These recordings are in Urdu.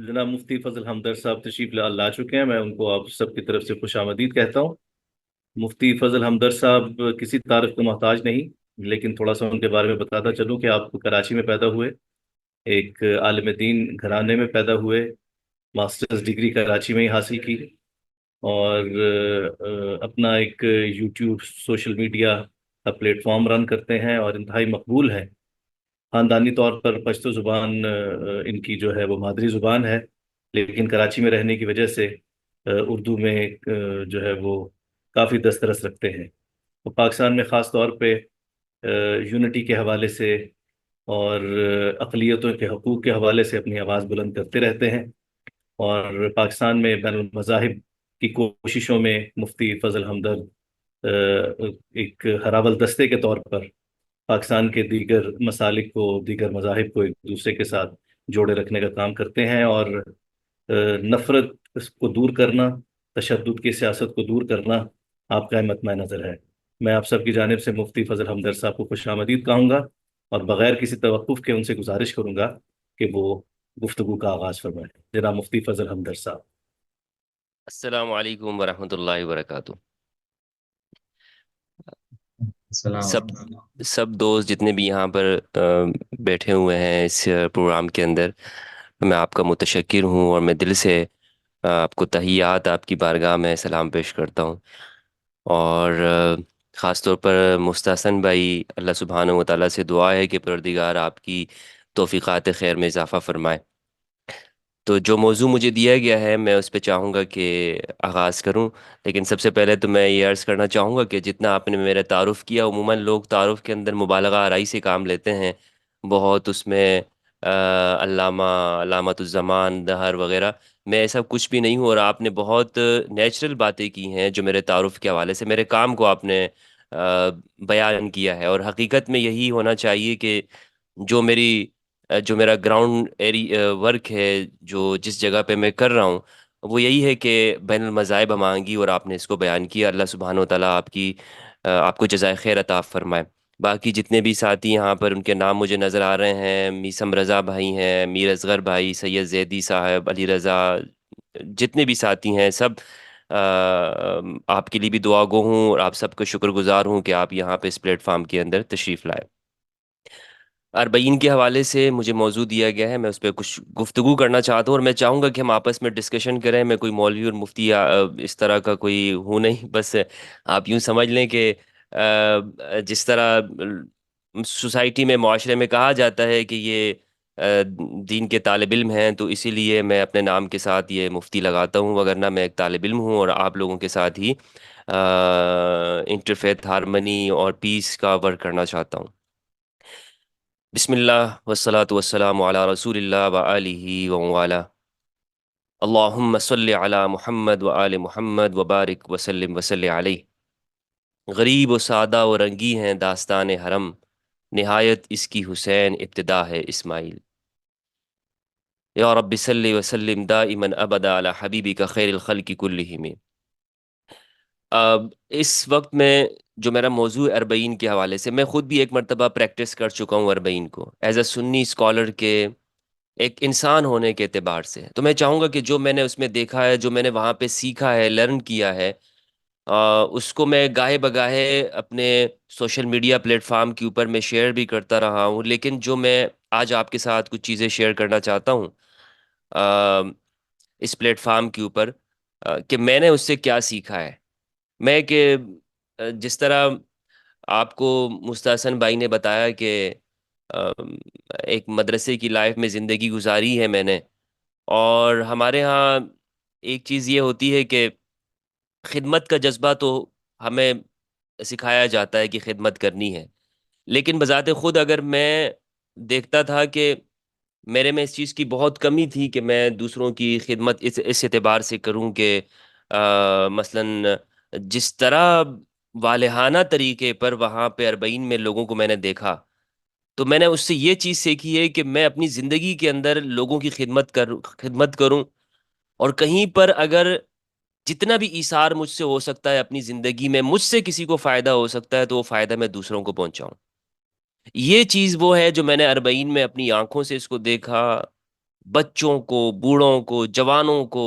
جناب مفتی فضل ہمدرد صاحب تشریف لا چکے ہیں، میں ان کو آپ سب کی طرف سے خوش آمدید کہتا ہوں۔ مفتی فضل ہمدرد صاحب کسی تعارف کا محتاج نہیں، لیکن تھوڑا سا ان کے بارے میں بتاتا چلوں کہ آپ کراچی میں پیدا ہوئے، ایک عالم دین گھرانے میں پیدا ہوئے، ماسٹرز ڈگری کراچی میں ہی حاصل کی، اور اپنا ایک یوٹیوب سوشل میڈیا کا پلیٹ فارم رن کرتے ہیں اور انتہائی مقبول ہے۔ خاندانی طور پر پشتو زبان ان کی جو ہے وہ مادری زبان ہے، لیکن کراچی میں رہنے کی وجہ سے اردو میں جو ہے وہ کافی دسترس رکھتے ہیں۔ وہ پاکستان میں خاص طور پہ یونٹی کے حوالے سے اور اقلیتوں کے حقوق کے حوالے سے اپنی آواز بلند کرتے رہتے ہیں، اور پاکستان میں بین المذاہب کی کوششوں میں مفتی فضل ہمدرد ایک ہراول دستے کے طور پر پاکستان کے دیگر مسالک کو، دیگر مذاہب کو ایک دوسرے کے ساتھ جوڑے رکھنے کا کام کرتے ہیں، اور نفرت کو دور کرنا، تشدد کی سیاست کو دور کرنا آپ کا مطمع نظر ہے۔ میں آپ سب کی جانب سے مفتی فضل ہمدرد صاحب کو خوش آمدید کہوں گا، اور بغیر کسی توقف کے ان سے گزارش کروں گا کہ وہ گفتگو کا آغاز فرمائیں۔ جناب مفتی فضل ہمدرد صاحب۔ السلام علیکم ورحمۃ اللہ وبرکاتہ۔ السلام سب ورحمۃ اللہ۔ سب دوست جتنے بھی یہاں پر بیٹھے ہوئے ہیں اس پروگرام کے اندر، میں آپ کا متشکر ہوں، اور میں دل سے آپ کو تحیات، آپ کی بارگاہ میں سلام پیش کرتا ہوں۔ اور خاص طور پر مستحسن بھائی، اللہ سبحانہ و تعالیٰ سے دعا ہے کہ پروردگار آپ کی توفیقات خیر میں اضافہ فرمائے۔ تو جو موضوع مجھے دیا گیا ہے میں اس پہ چاہوں گا کہ آغاز کروں، لیکن سب سے پہلے تو میں یہ عرض کرنا چاہوں گا کہ جتنا آپ نے میرا تعارف کیا، عموماً لوگ تعارف کے اندر مبالغہ آرائی سے کام لیتے ہیں، بہت اس میں علامہ، علامت الزمان، دہر وغیرہ۔ میں ایسا کچھ بھی نہیں ہوں، اور آپ نے بہت نیچرل باتیں کی ہیں جو میرے تعارف کے حوالے سے، میرے کام کو آپ نے بیان کیا ہے، اور حقیقت میں یہی ہونا چاہیے کہ جو میری جو میرا گراؤنڈ ورک ہے، جو جس جگہ پہ میں کر رہا ہوں، وہ یہی ہے کہ بین المذاہب ہمانگی، اور آپ نے اس کو بیان کیا۔ اللہ سبحانہ و تعالیٰ آپ کو جزائے خیر عطا فرمائے۔ باقی جتنے بھی ساتھی یہاں پر، ان کے نام مجھے نظر آ رہے ہیں، میسم رضا بھائی ہیں، میر اصغر بھائی، سید زیدی صاحب، علی رضا، جتنے بھی ساتھی ہیں سب، آپ کے لیے بھی دعا گو ہوں، اور آپ سب کا شکر گزار ہوں کہ آپ یہاں پہ اس پلیٹ فارم کے اندر تشریف لائے۔ اربعین کے حوالے سے مجھے موضوع دیا گیا ہے، میں اس پہ کچھ گفتگو کرنا چاہتا ہوں، اور میں چاہوں گا کہ ہم آپس میں ڈسکشن کریں۔ میں کوئی مولوی اور مفتی یا اس طرح کا کوئی ہوں نہیں، بس آپ یوں سمجھ لیں کہ جس طرح سوسائٹی میں، معاشرے میں کہا جاتا ہے کہ یہ دین کے طالب علم ہیں، تو اسی لیے میں اپنے نام کے ساتھ یہ مفتی لگاتا ہوں، وگرنہ میں ایک طالب علم ہوں، اور آپ لوگوں کے ساتھ ہی انٹرفیتھ ہارمنی اور پیس کا ورک کرنا چاہتا ہوں۔ بسم اللہ والصلاة والسلام علی رسول اللہ وآلہ وموالا۔ اللہم صلی علی محمد وآل محمد وبارک وسلم وصلی علیہ۔ غریب و سادہ و رنگی ہیں داستان حرم، نہایت اس کی حسین، ابتدا ہے اسماعیل۔ یا رب صلی وسلم دائما ابدا علی حبیبک خیر الخلق کلہم۔ اب اس وقت میں جو میرا موضوع ہے اربعین کے حوالے سے، میں خود بھی ایک مرتبہ پریکٹس کر چکا ہوں اربعین کو، ایز اے سنی اسکالر کے ایک انسان ہونے کے اعتبار سے۔ تو میں چاہوں گا کہ جو میں نے اس میں دیکھا ہے، جو میں نے وہاں پہ سیکھا ہے، لرن کیا ہے، اس کو میں گاہے بگاہے اپنے سوشل میڈیا پلیٹ فارم کے اوپر میں شیئر بھی کرتا رہا ہوں، لیکن جو میں آج آپ کے ساتھ کچھ چیزیں شیئر کرنا چاہتا ہوں اس پلیٹ فارم کے اوپر، کہ میں نے اس سے کیا سیکھا ہے۔ میں کہ جس طرح آپ کو مستحسن بھائی نے بتایا کہ ایک مدرسے کی لائف میں زندگی گزاری ہے میں نے، اور ہمارے ہاں ایک چیز یہ ہوتی ہے کہ خدمت کا جذبہ تو ہمیں سکھایا جاتا ہے کہ خدمت کرنی ہے، لیکن بذات خود اگر میں دیکھتا تھا کہ میرے میں اس چیز کی بہت کمی تھی کہ میں دوسروں کی خدمت اس اعتبار سے کروں کہ مثلا جس طرح والہانہ طریقے پر وہاں پہ اربعین میں لوگوں کو میں نے دیکھا، تو میں نے اس سے یہ چیز سیکھی ہے کہ میں اپنی زندگی کے اندر لوگوں کی خدمت کروں، اور کہیں پر اگر جتنا بھی ایثار مجھ سے ہو سکتا ہے اپنی زندگی میں، مجھ سے کسی کو فائدہ ہو سکتا ہے، تو وہ فائدہ میں دوسروں کو پہنچاؤں۔ یہ چیز وہ ہے جو میں نے اربعین میں اپنی آنکھوں سے اس کو دیکھا، بچوں کو، بوڑھوں کو، جوانوں کو،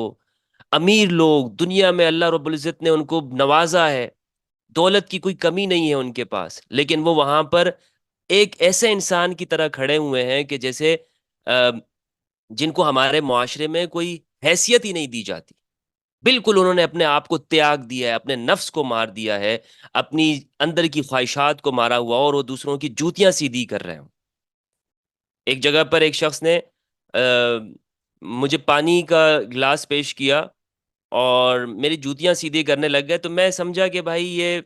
امیر لوگ دنیا میں اللہ رب العزت نے ان کو نوازا ہے، دولت کی کوئی کمی نہیں ہے ان کے پاس، لیکن وہ وہاں پر ایک ایسے انسان کی طرح کھڑے ہوئے ہیں کہ جیسے جن کو ہمارے معاشرے میں کوئی حیثیت ہی نہیں دی جاتی۔ بالکل انہوں نے اپنے آپ کو تیاگ دیا ہے، اپنے نفس کو مار دیا ہے، اپنی اندر کی خواہشات کو مارا ہوا، اور وہ دوسروں کی جوتیاں سیدھی کر رہے ہوں۔ ایک جگہ پر ایک شخص نے آ، مجھے پانی کا گلاس پیش کیا اور میری جوتیاں سیدھی کرنے لگ گئے، تو میں سمجھا کہ بھائی یہ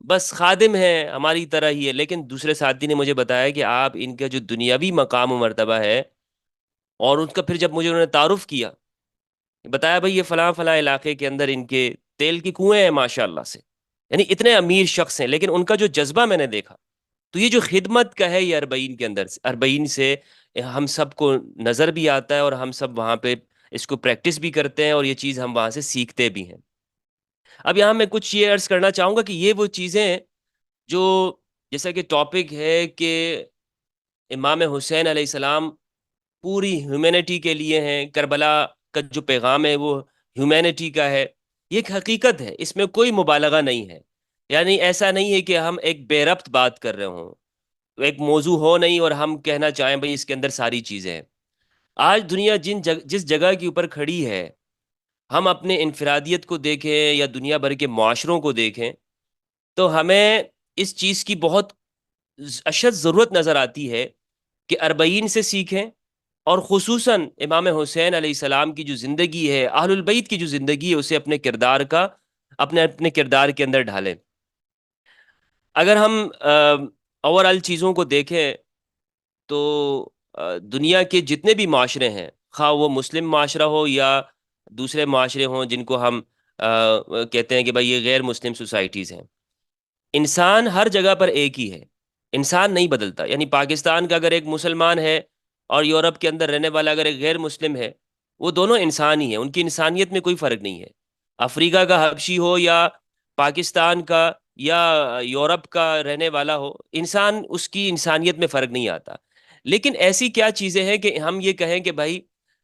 بس خادم ہے ہماری طرح ہی ہے، لیکن دوسرے ساتھی نے مجھے بتایا کہ آپ ان کا جو دنیاوی مقام و مرتبہ ہے، اور ان کا پھر جب مجھے انہوں نے تعارف کیا، بتایا بھائی یہ فلاں فلاں علاقے کے اندر ان کے تیل کی کنویں ہیں ماشاء اللہ سے، یعنی اتنے امیر شخص ہیں، لیکن ان کا جو جذبہ میں نے دیکھا، تو یہ جو خدمت کا ہے یہ اربعین کے اندر، اربعین سے ہم سب کو نظر بھی آتا ہے، اور ہم سب وہاں پہ اس کو پریکٹس بھی کرتے ہیں، اور یہ چیز ہم وہاں سے سیکھتے بھی ہیں۔ اب یہاں میں کچھ یہ عرض کرنا چاہوں گا کہ یہ وہ چیزیں ہیں جو، جیسا کہ ٹاپک ہے کہ امام حسین علیہ السلام پوری ہیومینٹی کے لیے ہیں، کربلا کا جو پیغام ہے وہ ہیومینٹی کا ہے، یہ ایک حقیقت ہے، اس میں کوئی مبالغہ نہیں ہے، یعنی ایسا نہیں ہے کہ ہم ایک بے ربط بات کر رہے ہوں، ایک موضوع ہو نہیں اور ہم کہنا چاہیں بھئی اس کے اندر ساری چیزیں ہیں۔ آج دنیا جس جگہ کے اوپر کھڑی ہے، ہم اپنے انفرادیت کو دیکھیں یا دنیا بھر کے معاشروں کو دیکھیں، تو ہمیں اس چیز کی بہت اشد ضرورت نظر آتی ہے کہ اربعین سے سیکھیں، اور خصوصاً امام حسین علیہ السلام کی جو زندگی ہے، اہل البیت کی جو زندگی ہے، اسے اپنے اپنے کردار کے اندر ڈھالیں۔ اگر ہم اوور آل چیزوں کو دیکھیں تو دنیا کے جتنے بھی معاشرے ہیں، خواہ وہ مسلم معاشرہ ہو یا دوسرے معاشرے ہوں جن کو ہم کہتے ہیں کہ بھائی یہ غیر مسلم سوسائٹیز ہیں، انسان ہر جگہ پر ایک ہی ہے، انسان نہیں بدلتا، یعنی پاکستان کا اگر ایک مسلمان ہے اور یورپ کے اندر رہنے والا اگر ایک غیر مسلم ہے، وہ دونوں انسان ہی ہیں، ان کی انسانیت میں کوئی فرق نہیں ہے۔ افریقہ کا حبشی ہو یا پاکستان کا یا یورپ کا رہنے والا ہو، انسان اس کی انسانیت میں فرق نہیں آتا۔ لیکن ایسی کیا چیزیں ہیں کہ ہم یہ کہیں کہ بھائی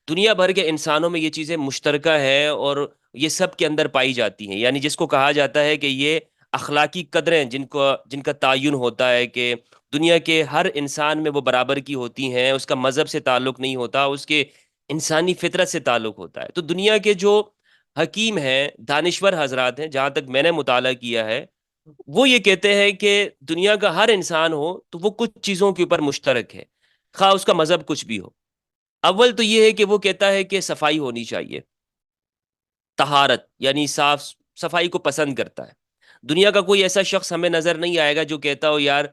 دنیا بھر کے انسانوں میں یہ چیزیں مشترکہ ہیں اور یہ سب کے اندر پائی جاتی ہیں، یعنی جس کو کہا جاتا ہے کہ یہ اخلاقی قدریں جن کا تعین ہوتا ہے کہ دنیا کے ہر انسان میں وہ برابر کی ہوتی ہیں، اس کا مذہب سے تعلق نہیں ہوتا، اس کے انسانی فطرت سے تعلق ہوتا ہے۔ تو دنیا کے جو حکیم ہیں، دانشور حضرات ہیں، جہاں تک میں نے مطالعہ کیا ہے، وہ یہ کہتے ہیں کہ دنیا کا ہر انسان ہو تو وہ کچھ چیزوں کے اوپر مشترک ہے، خواہ اس کا مذہب کچھ بھی ہو۔ اول تو یہ ہے کہ وہ کہتا ہے کہ صفائی ہونی چاہیے، طہارت، یعنی صاف صفائی کو پسند کرتا ہے۔ دنیا کا کوئی ایسا شخص ہمیں نظر نہیں آئے گا جو کہتا ہو یار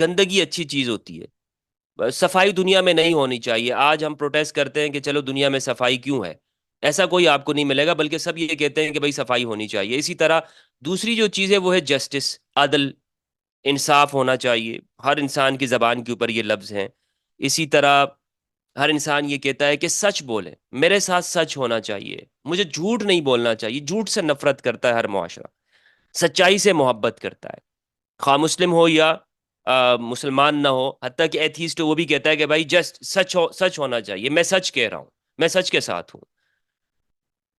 گندگی اچھی چیز ہوتی ہے، صفائی دنیا میں نہیں ہونی چاہیے۔ آج ہم پروٹیسٹ کرتے ہیں کہ چلو دنیا میں صفائی کیوں ہے، ایسا کوئی آپ کو نہیں ملے گا، بلکہ سب یہ کہتے ہیں کہ بھائی صفائی ہونی چاہیے۔ اسی طرح دوسری جو چیز ہے وہ ہے جسٹس، عدل، انصاف ہونا چاہیے، ہر انسان کی زبان کے اوپر یہ لفظ ہیں۔ اسی طرح ہر انسان یہ کہتا ہے کہ سچ بولیں، میرے ساتھ سچ ہونا چاہیے، مجھے جھوٹ نہیں بولنا چاہیے، جھوٹ سے نفرت کرتا ہے ہر معاشرہ، سچائی سے محبت کرتا ہے، خواہ مسلم ہو یا مسلمان نہ ہو، حتیٰ کہ ایتھیسٹ وہ بھی کہتا ہے کہ بھائی جسٹ سچ ہونا چاہیے، میں سچ کہہ رہا ہوں، میں سچ کے ساتھ ہوں۔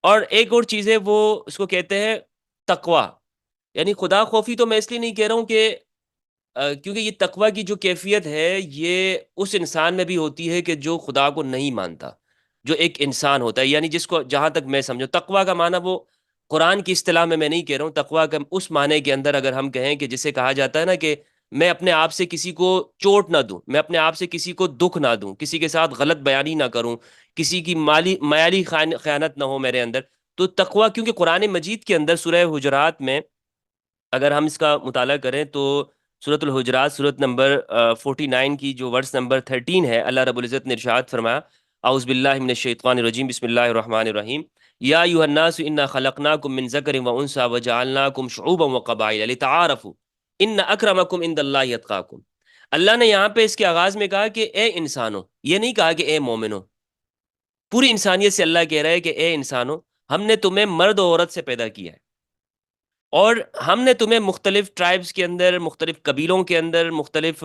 اور ایک اور چیز ہے وہ اس کو کہتے ہیں تقوی، یعنی خدا خوفی۔ تو میں اس لیے نہیں کہہ رہا ہوں کہ کیونکہ یہ تقوی کی جو کیفیت ہے یہ اس انسان میں بھی ہوتی ہے کہ جو خدا کو نہیں مانتا، جو ایک انسان ہوتا ہے، یعنی جس کو جہاں تک میں سمجھوں تقوی کا معنی وہ قرآن کی اصطلاح میں نہیں کہہ رہا ہوں، تقوی کا اس معنی کے اندر اگر ہم کہیں کہ جسے کہا جاتا ہے نا کہ میں اپنے آپ سے کسی کو چوٹ نہ دوں، میں اپنے آپ سے کسی کو دکھ نہ دوں، کسی کے ساتھ غلط بیانی نہ کروں، کسی کی معیاری خیانت نہ ہو میرے اندر، تو تقوی، کیونکہ قرآن مجید کے اندر سورہ حجرات میں اگر ہم اس کا مطالعہ کریں تو سورۃ الحجرات سورۃ نمبر 49 کی جو ورس نمبر 13 ہے، اللہ رب العزت نے ارشاد فرمایا، اعوذ باللہ من الشیطان الرجیم، بسم اللہ الرحمن الرحیم، یا ایھا الناس انا خلقناکم من ذکر و انثی وجعلناکم شعوبا وقبائل لتعارفوا ان اکرمکم عند اللہ اتقاکم۔ اللہ نے یہاں پہ اس کے آغاز میں کہا کہ اے انسانوں، یہ نہیں کہا کہ اے مومنوں، پوری انسانیت سے اللہ کہہ رہا ہے کہ اے انسانوں، ہم نے تمہیں مرد و عورت سے پیدا کیا ہے، اور ہم نے تمہیں مختلف ٹرائبز کے اندر، مختلف قبیلوں کے اندر، مختلف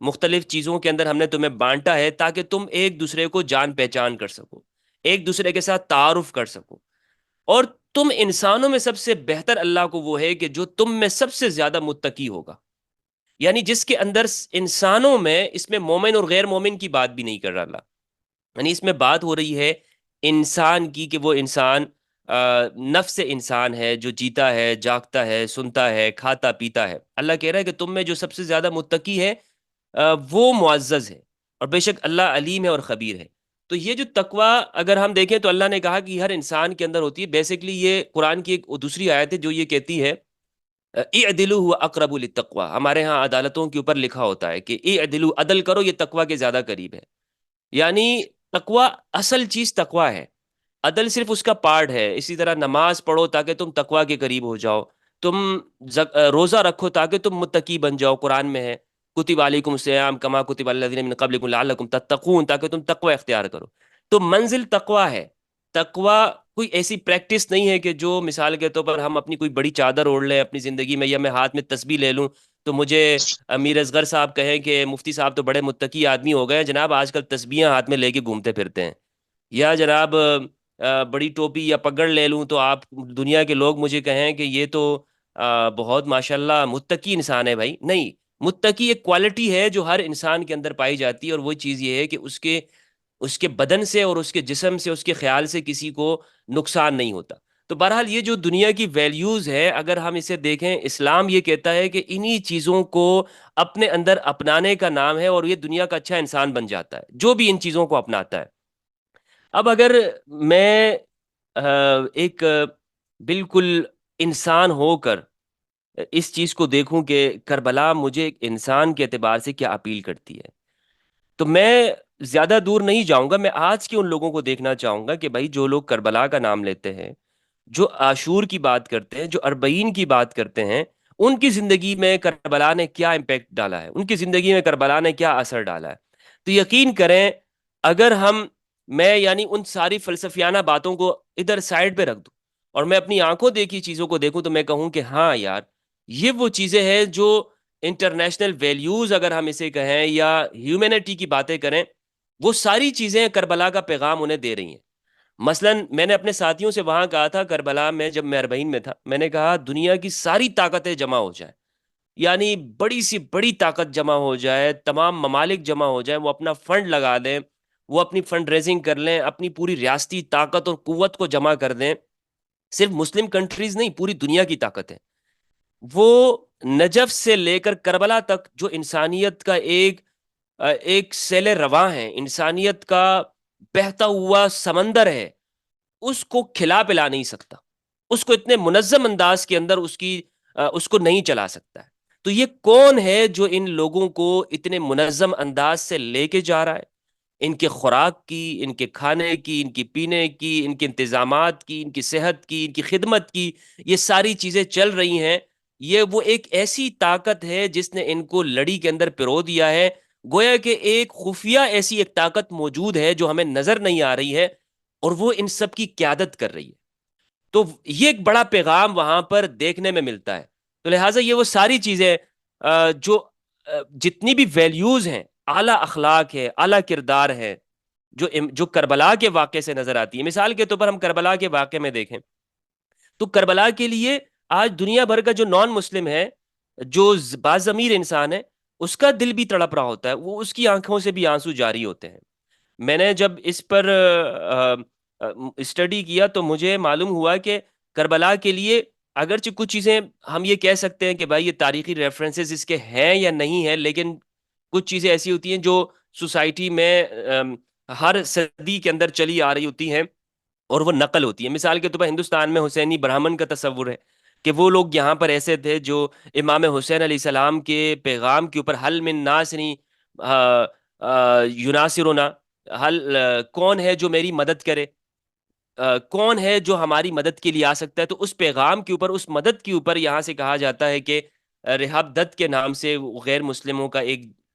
مختلف چیزوں کے اندر ہم نے تمہیں بانٹا ہے تاکہ تم ایک دوسرے کو جان پہچان کر سکو، ایک دوسرے کے ساتھ تعارف کر سکو. اور تم انسانوں میں سب سے بہتر اللہ کو وہ ہے کہ جو تم میں سب سے زیادہ متقی ہوگا. یعنی جس کے اندر انسانوں میں، اس میں مومن اور غیر مومن کی بات بھی نہیں کر رہا اللہ، یعنی اس میں بات ہو رہی ہے انسان کی، کہ وہ انسان نفس انسان ہے جو جیتا ہے، جاگتا ہے، سنتا ہے، کھاتا پیتا ہے. اللہ کہہ رہا ہے کہ تم میں جو سب سے زیادہ متقی ہے وہ معزز ہے، اور بے شک اللہ علیم ہے اور خبیر ہے. تو یہ جو تقوی اگر ہم دیکھیں تو اللہ نے کہا کہ ہر انسان کے اندر ہوتی ہے. بیسیکلی یہ قرآن کی ایک دوسری آیت ہے جو یہ کہتی ہے اعدلوا هو اقرب للتقوی. ہمارے ہاں عدالتوں کے اوپر لکھا ہوتا ہے کہ اعدلوا، عدل کرو، یہ تقوی کے زیادہ قریب ہے. یعنی تقوی، اصل چیز تقوی ہے، عدل صرف اس کا پارٹ ہے. اسی طرح نماز پڑھو تاکہ تم تقوی کے قریب ہو جاؤ، تم روزہ رکھو تاکہ تم متقی بن جاؤ. قرآن میں ہے کتب علیکم الصیام کما کتب علی الذین من قبلکم لعلکم تتقون، تاکہ تم تقوی اختیار کرو. تو منزل تقوی ہے. تقوی کوئی ایسی پریکٹس نہیں ہے کہ جو مثال کے طور پر ہم اپنی کوئی بڑی چادر اوڑھ لیں اپنی زندگی میں، یا میں ہاتھ میں تسبیح لے لوں تو مجھے امیر اصغر صاحب کہیں کہ مفتی صاحب تو بڑے متقی آدمی ہو گئے جناب، آج کل تسبیحاں ہاتھ میں لے کے گھومتے پھرتے ہیں. یا جناب بڑی ٹوپی یا پگڑ لے لوں تو آپ دنیا کے لوگ مجھے کہیں کہ یہ تو بہت ماشاءاللہ متقی انسان ہے. بھائی نہیں، متقی ایک کوالٹی ہے جو ہر انسان کے اندر پائی جاتی ہے، اور وہ چیز یہ ہے کہ اس کے بدن سے اور اس کے جسم سے، اس کے خیال سے کسی کو نقصان نہیں ہوتا. تو بہرحال یہ جو دنیا کی ویلیوز ہے اگر ہم اسے دیکھیں، اسلام یہ کہتا ہے کہ انہی چیزوں کو اپنے اندر اپنانے کا نام ہے، اور یہ دنیا کا اچھا انسان بن جاتا ہے جو بھی ان چیزوں کو اپناتا ہے. اب اگر میں ایک بالکل انسان ہو کر اس چیز کو دیکھوں کہ کربلا مجھے ایک انسان کے اعتبار سے کیا اپیل کرتی ہے، تو میں زیادہ دور نہیں جاؤں گا. میں آج کے ان لوگوں کو دیکھنا چاہوں گا کہ بھائی جو لوگ کربلا کا نام لیتے ہیں، جو عاشور کی بات کرتے ہیں، جو اربعین کی بات کرتے ہیں، ان کی زندگی میں کربلا نے کیا امپیکٹ ڈالا ہے، ان کی زندگی میں کربلا نے کیا اثر ڈالا ہے. تو یقین کریں اگر میں یعنی ان ساری فلسفیانہ باتوں کو ادھر سائڈ پہ رکھ دوں اور میں اپنی آنکھوں دیکھی چیزوں کو دیکھوں، تو میں کہوں کہ ہاں یار، یہ وہ چیزیں ہیں جو انٹرنیشنل ویلیوز اگر ہم اسے کہیں یا ہیومینٹی کی باتیں کریں، وہ ساری چیزیں کربلا کا پیغام انہیں دے رہی ہیں. مثلا میں نے اپنے ساتھیوں سے وہاں کہا تھا کربلا میں، جب میں اربعین میں تھا، میں نے کہا دنیا کی ساری طاقتیں جمع ہو جائیں، یعنی بڑی سی بڑی طاقت جمع ہو جائے، تمام ممالک جمع ہو جائیں، وہ اپنا فنڈ لگا دیں، وہ اپنی فنڈ ریزنگ کر لیں، اپنی پوری ریاستی طاقت اور قوت کو جمع کر دیں. صرف مسلم کنٹریز نہیں، پوری دنیا کی طاقت ہے. وہ نجف سے لے کر کربلا تک جو انسانیت کا ایک سیل رواں ہے، انسانیت کا بہتا ہوا سمندر ہے، اس کو کھلا پلا نہیں سکتا، اس کو اتنے منظم انداز کے اندر اس کو نہیں چلا سکتا ہے. تو یہ کون ہے جو ان لوگوں کو اتنے منظم انداز سے لے کے جا رہا ہے؟ ان کے خوراک کی، ان کے کھانے کی، ان کی پینے کی، ان کے انتظامات کی، ان کی صحت کی، ان کی خدمت کی، یہ ساری چیزیں چل رہی ہیں. یہ وہ ایک ایسی طاقت ہے جس نے ان کو لڑی کے اندر پرو دیا ہے. گویا کہ ایک خفیہ ایسی ایک طاقت موجود ہے جو ہمیں نظر نہیں آ رہی ہے، اور وہ ان سب کی قیادت کر رہی ہے. تو یہ ایک بڑا پیغام وہاں پر دیکھنے میں ملتا ہے. تو لہٰذا یہ وہ ساری چیزیں جو جتنی بھی ویلیوز ہیں، اعلیٰ اخلاق ہے، اعلیٰ کردار ہے، جو کربلا کے واقعے سے نظر آتی ہے. مثال کے طور پر ہم کربلا کے واقعے میں دیکھیں تو کربلا کے لیے آج دنیا بھر کا جو نان مسلم ہے، جو باضمیر انسان ہے، اس کا دل بھی تڑپ رہا ہوتا ہے، وہ اس کی آنکھوں سے بھی آنسو جاری ہوتے ہیں. میں نے جب اس پر اسٹڈی کیا تو مجھے معلوم ہوا کہ کربلا کے لیے اگرچہ کچھ چیزیں ہم یہ کہہ سکتے ہیں کہ بھائی یہ تاریخی ریفرنسز اس کے ہیں یا نہیں ہیں، لیکن کچھ چیزیں ایسی ہوتی ہیں جو سوسائٹی میں ہر صدی کے اندر چلی آ رہی ہوتی ہیں اور وہ نقل ہوتی ہے. مثال کے طور پر ہندوستان میں حسینی برہمن کا تصور ہے کہ وہ لوگ یہاں پر ایسے تھے جو امام حسین علیہ السلام کے پیغام کے اوپر حل من ناصری یناصرنا، کون ہے جو میری مدد کرے، کون ہے جو ہماری مدد کے لیے آ سکتا ہے. تو اس پیغام کے اوپر، اس مدد کے اوپر یہاں سے کہا جاتا ہے کہ رحاب دت کے نام سے غیر مسلموں کا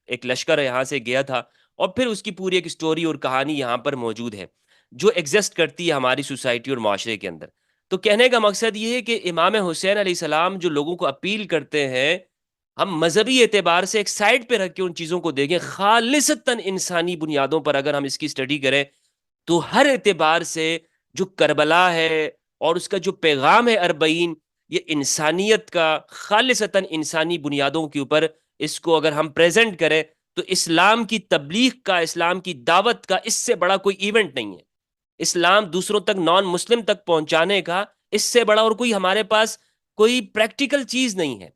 ایک لشکر یہاں سے گیا تھا، اور پھر اس کی پوری ایک سٹوری اور کہانی یہاں پر موجود ہے جو ایگزسٹ کرتی ہے ہماری سوسائٹی اور معاشرے کے اندر. تو کہنے کا مقصد یہ ہے کہ امام حسین علیہ السلام جو لوگوں کو اپیل کرتے ہیں ہم مذہبی اعتبار سے ایک سائڈ پہ رکھ کے ان چیزوں کو دیکھیں، خالصتاً انسانی بنیادوں پر اگر ہم اس کی اسٹڈی کریں تو ہر اعتبار سے جو کربلا ہے اور اس کا جو پیغام ہے اربعین، یہ انسانیت کا خالصتاً انسانی بنیادوں کے اوپر اس کو اگر ہم پریزنٹ کریں تو اسلام کی تبلیغ کا، اسلام کی دعوت کا اس سے بڑا کوئی ایونٹ نہیں ہے. اسلام دوسروں تک، نان مسلم تک پہنچانے کا اس سے بڑا اور کوئی ہمارے پاس کوئی پریکٹیکل چیز نہیں ہے.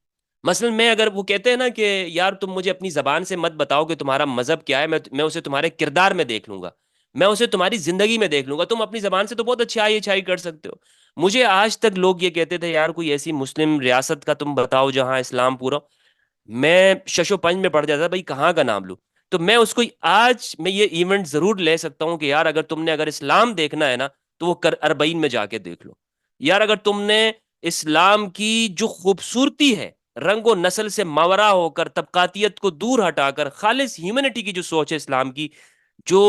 مثلا میں اگر، وہ کہتے ہیں نا کہ یار تم مجھے اپنی زبان سے مت بتاؤ کہ تمہارا مذہب کیا ہے، میں اسے تمہارے کردار میں دیکھ لوں گا، میں اسے تمہاری زندگی میں دیکھ لوں گا. تم اپنی زبان سے تو بہت اچھائی اچھائی کر سکتے ہو. مجھے آج تک لوگ یہ کہتے تھے یار کوئی ایسی مسلم ریاست کا تم بتاؤ جہاں اسلام پورا، میں شش و پنج میں پڑ جاتا بھائی کہاں کا نام لوں. تو میں اس کو آج میں یہ ایونٹ ضرور لے سکتا ہوں کہ یار اگر تم نے اگر اسلام دیکھنا ہے نا تو وہ اربعین میں جا کے دیکھ لو. یار اگر تم نے اسلام کی جو خوبصورتی ہے، رنگ و نسل سے ماورا ہو کر، طبقاتیت کو دور ہٹا کر خالص ہیومنٹی کی جو سوچ ہے اسلام کی، جو